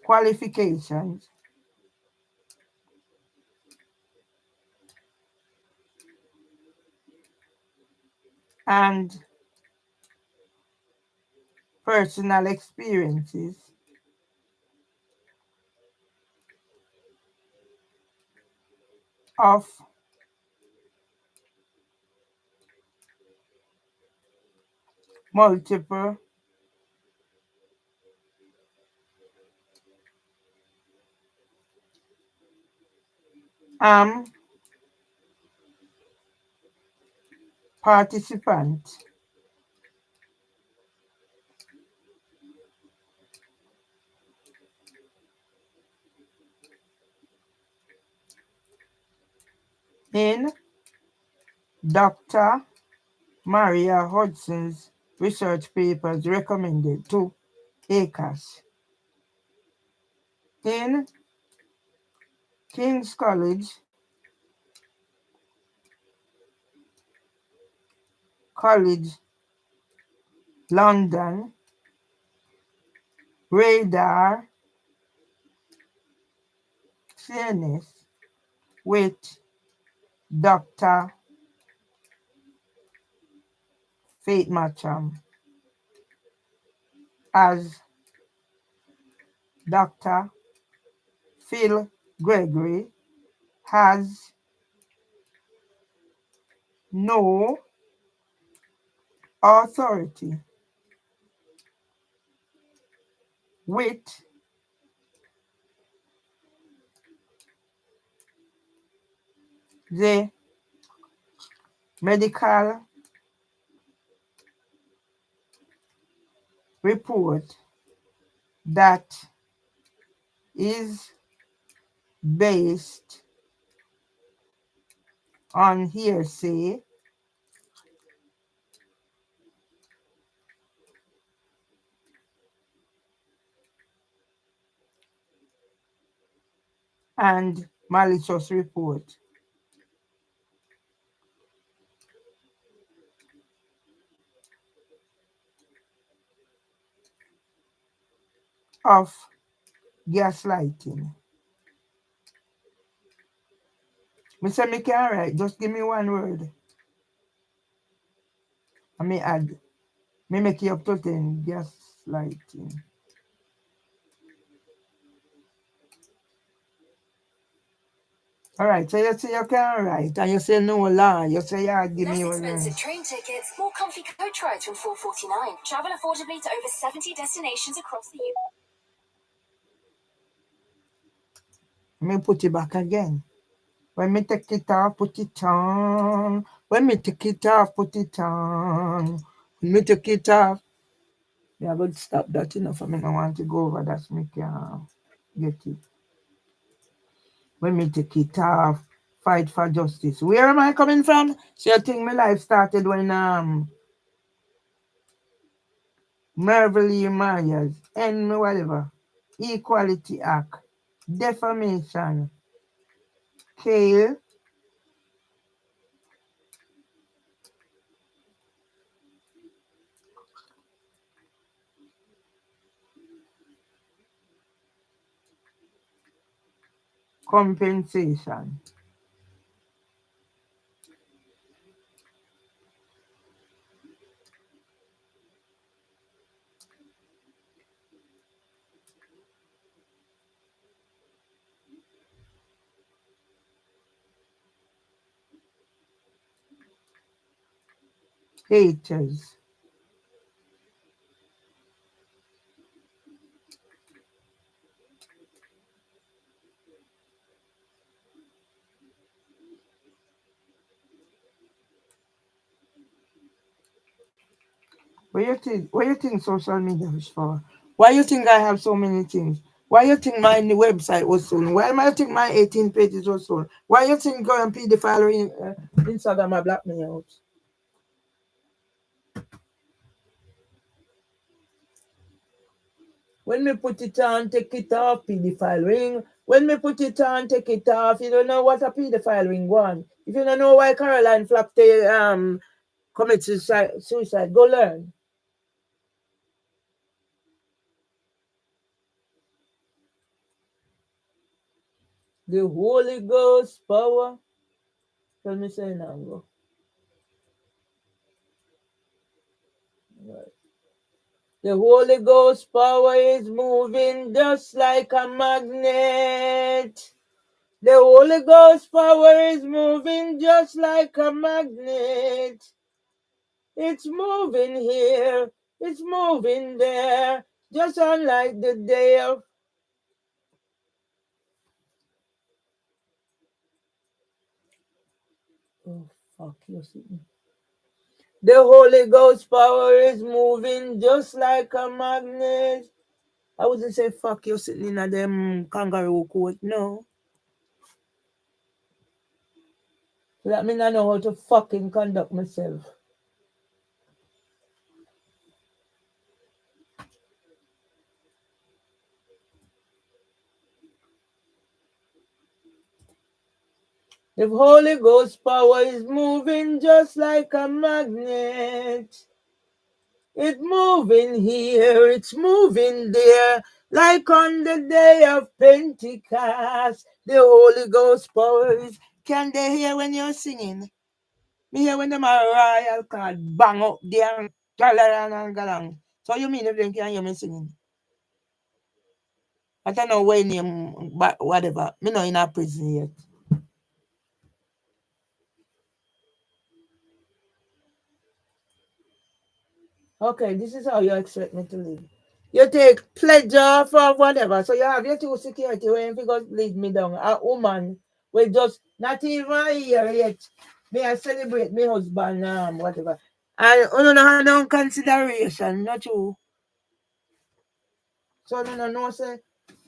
qualifications and personal experiences of multiple am participants in Dr. Maria Hudson's research papers recommended to ACAS. In King's College London, radar CNS with Dr. Faith Macham as Dr. Phil Gregory has no authority with the medical report that is based on hearsay and malicious report of gaslighting. Me say me can write, just give me one word. I may add, me make it up to 10, gaslighting. Alright, so you say you can write, and you say no lie, you say yeah, give me Less your expensive train tickets, more comfy coach rides from $4.49. Travel affordably to over 70 destinations across the UK. me put it back again. When me take it off, put it on. When me take it off, put it on. When me take it off. Yeah, but stop that enough. I mean, I want to go over that so me can get it. When me take it off, fight for justice. Where am I coming from? So you think my life started when Merville Myers and whatever. Equality Act, defamation, kale, compensation. Haters. What you think? What you think social media is for? Why you think I have so many things? Why you think my website was sold? Why am I think my 18 pages was sold? Why you think go and the following Instagram I block me out? When me put it on, take it off, pedophile ring. When me put it on, take it off. You don't know what a pedophile ring one. If you don't know why Caroline Flapte commit suicide, go learn. The Holy Ghost power. Tell me say now go. Right. The Holy Ghost power is moving just like a magnet. The Holy Ghost power is moving just like a magnet. It's moving here, it's moving there, just unlike the day of. Oh, fuck you, Satan. The Holy Ghost power is moving just like a magnet. I wouldn't say fuck you sitting in a them kangaroo court, no. So that means I know how to fucking conduct myself. The Holy Ghost power is moving just like a magnet. It's moving here, it's moving there, like on the day of Pentecost. The Holy Ghost power is. Can they hear when you're singing? Me hear when them a royal card bang up there and galang and galang. So you mean if they can hear me singing? I don't know when name, but whatever. Me not in a prison yet. Okay, this is how you expect me to live. You take pleasure for whatever. So you have your two security when you go lead me down. A woman will just not even a year yet. May I celebrate my husband, whatever. And you don't have no consideration, not you. So you don't know, say,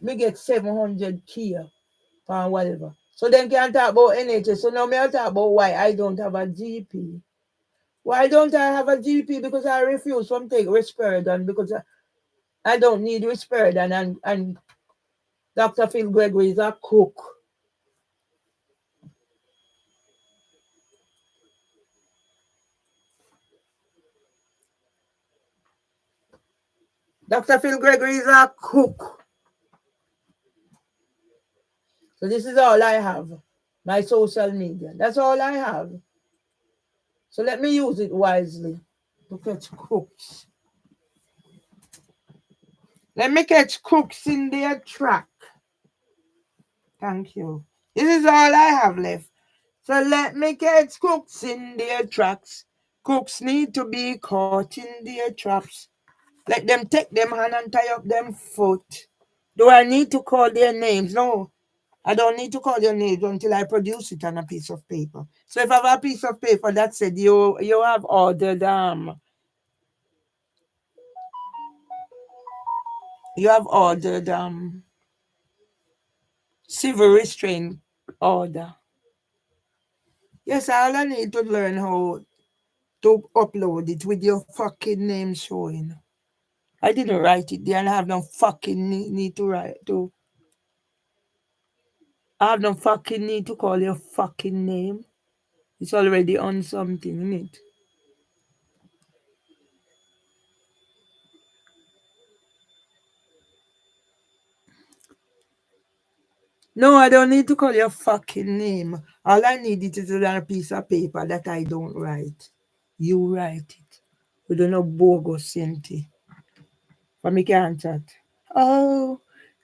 me get 700K or whatever. So then can talk about NHS. So now me I talk about why I don't have a GP. Why don't I have a GP? Because I refuse from take risperidone because I don't need risperidone and Dr. Phil Gregory is a cook. Dr. Phil Gregory is a cook. So this is all I have. My social media. That's all I have. So let me use it wisely to catch crooks. Let me catch crooks in their track. Thank you. This is all I have left. So let me catch crooks in their tracks. Crooks need to be caught in their traps. Let them take them hand and tie up them foot. Do I need to call their names? No. I don't need to call your names until I produce it on a piece of paper. So if I have a piece of paper that said you have ordered you have ordered civil restraint order. Yes, all I need to learn how to upload it with your fucking name showing. I didn't write it there and I have no fucking need to write to. I have no fucking need to call your fucking name. It's already on something, isn't it? No, I don't need to call your fucking name. All I need is on a piece of paper that I don't write. You write it. We don't know bogus Cinti. For me can't chat. Oh,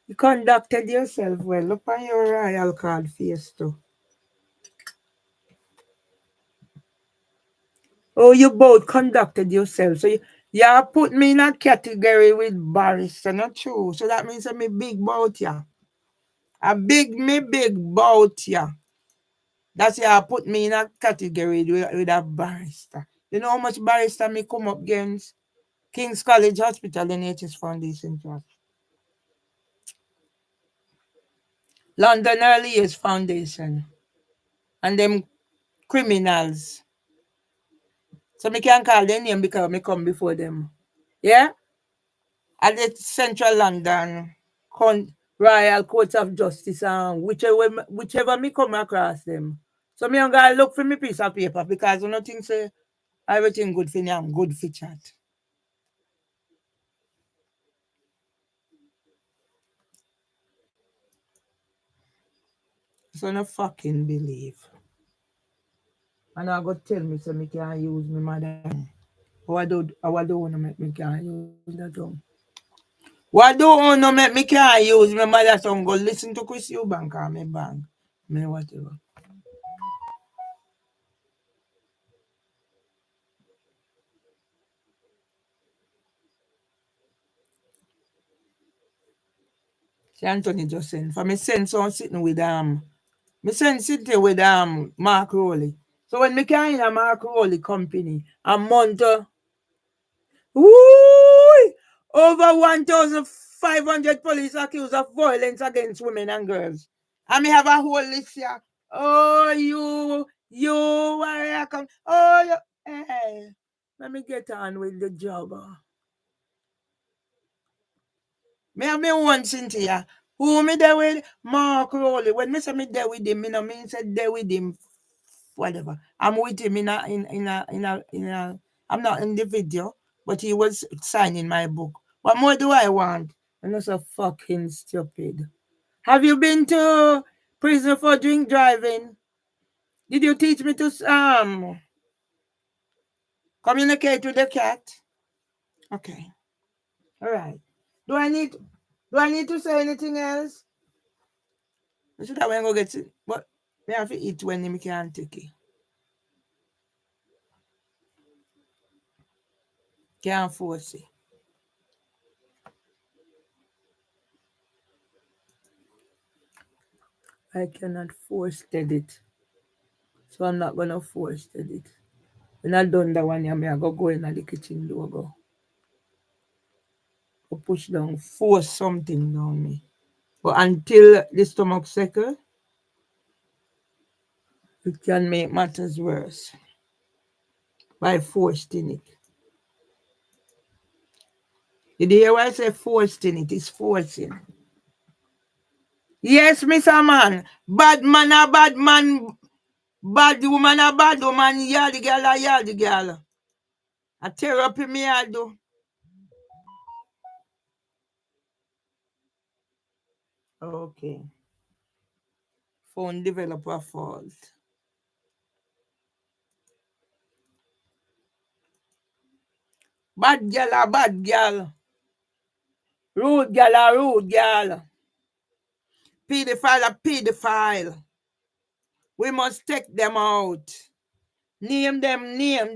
you conducted yourself well. Look on your royal card face too. Oh, you both conducted yourself. So you have put me in a category with barrister, not true. So that means I'm a big bout ya. A big bout ya. That's why I put me in a category with a barrister. You know how much barrister me come up against? King's College Hospital NHS Foundation Trust. London Early Years Foundation. And them criminals. So me can't call their name because me come before them. Yeah? At the Central London Royal Court of Justice and whichever me come across them. So me gonna look for me piece of paper because I don't think say everything good for me, I'm good for chat. So no fucking believe. And I go tell me so me can't use my mother. What do wanna make me can't use that tongue? What do wanna make me can't use my mother tongue? Go listen to Chris Eubank or me bang. Me whatever. See Anthony just sent. For me send someone sitting with me send sitting with Mark Rowley. So when me can in a Mark Rowley company, a month woo, over 1,500 police accused of violence against women and girls. And me have a whole list here. Oh, you, warrior come. Oh, you, hey. Let me get on with the job. Me have me one Cynthia. Who me there with? Mark Rowley. When me say me there with him, me no mean say there with him. Whatever. I'm with him in a. I'm not in the video, but he was signing my book. What more do I want? I'm not so fucking stupid. Have you been to prison for drink driving? Did you teach me to communicate with the cat? Okay. All right. Do I need do I need to say anything else? I should have go get it. But me have to eat when me can't take it. Can't force it. I cannot force it. So I'm not gonna force it. When I done that one, I go in the kitchen door go push down, force something down me. But until the stomach settle, it can make matters worse by forcing it. Did you hear why I say forcing it? It's forcing. Yes, Mr. Man. Bad man a bad man. Bad woman a bad woman. Yard girl a yard girl. A therapy me I do. Okay. Phone developer fault. Bad girl a bad girl. Rude girl a rude girl. Pedophile a pedophile. We must take them out. Name them, name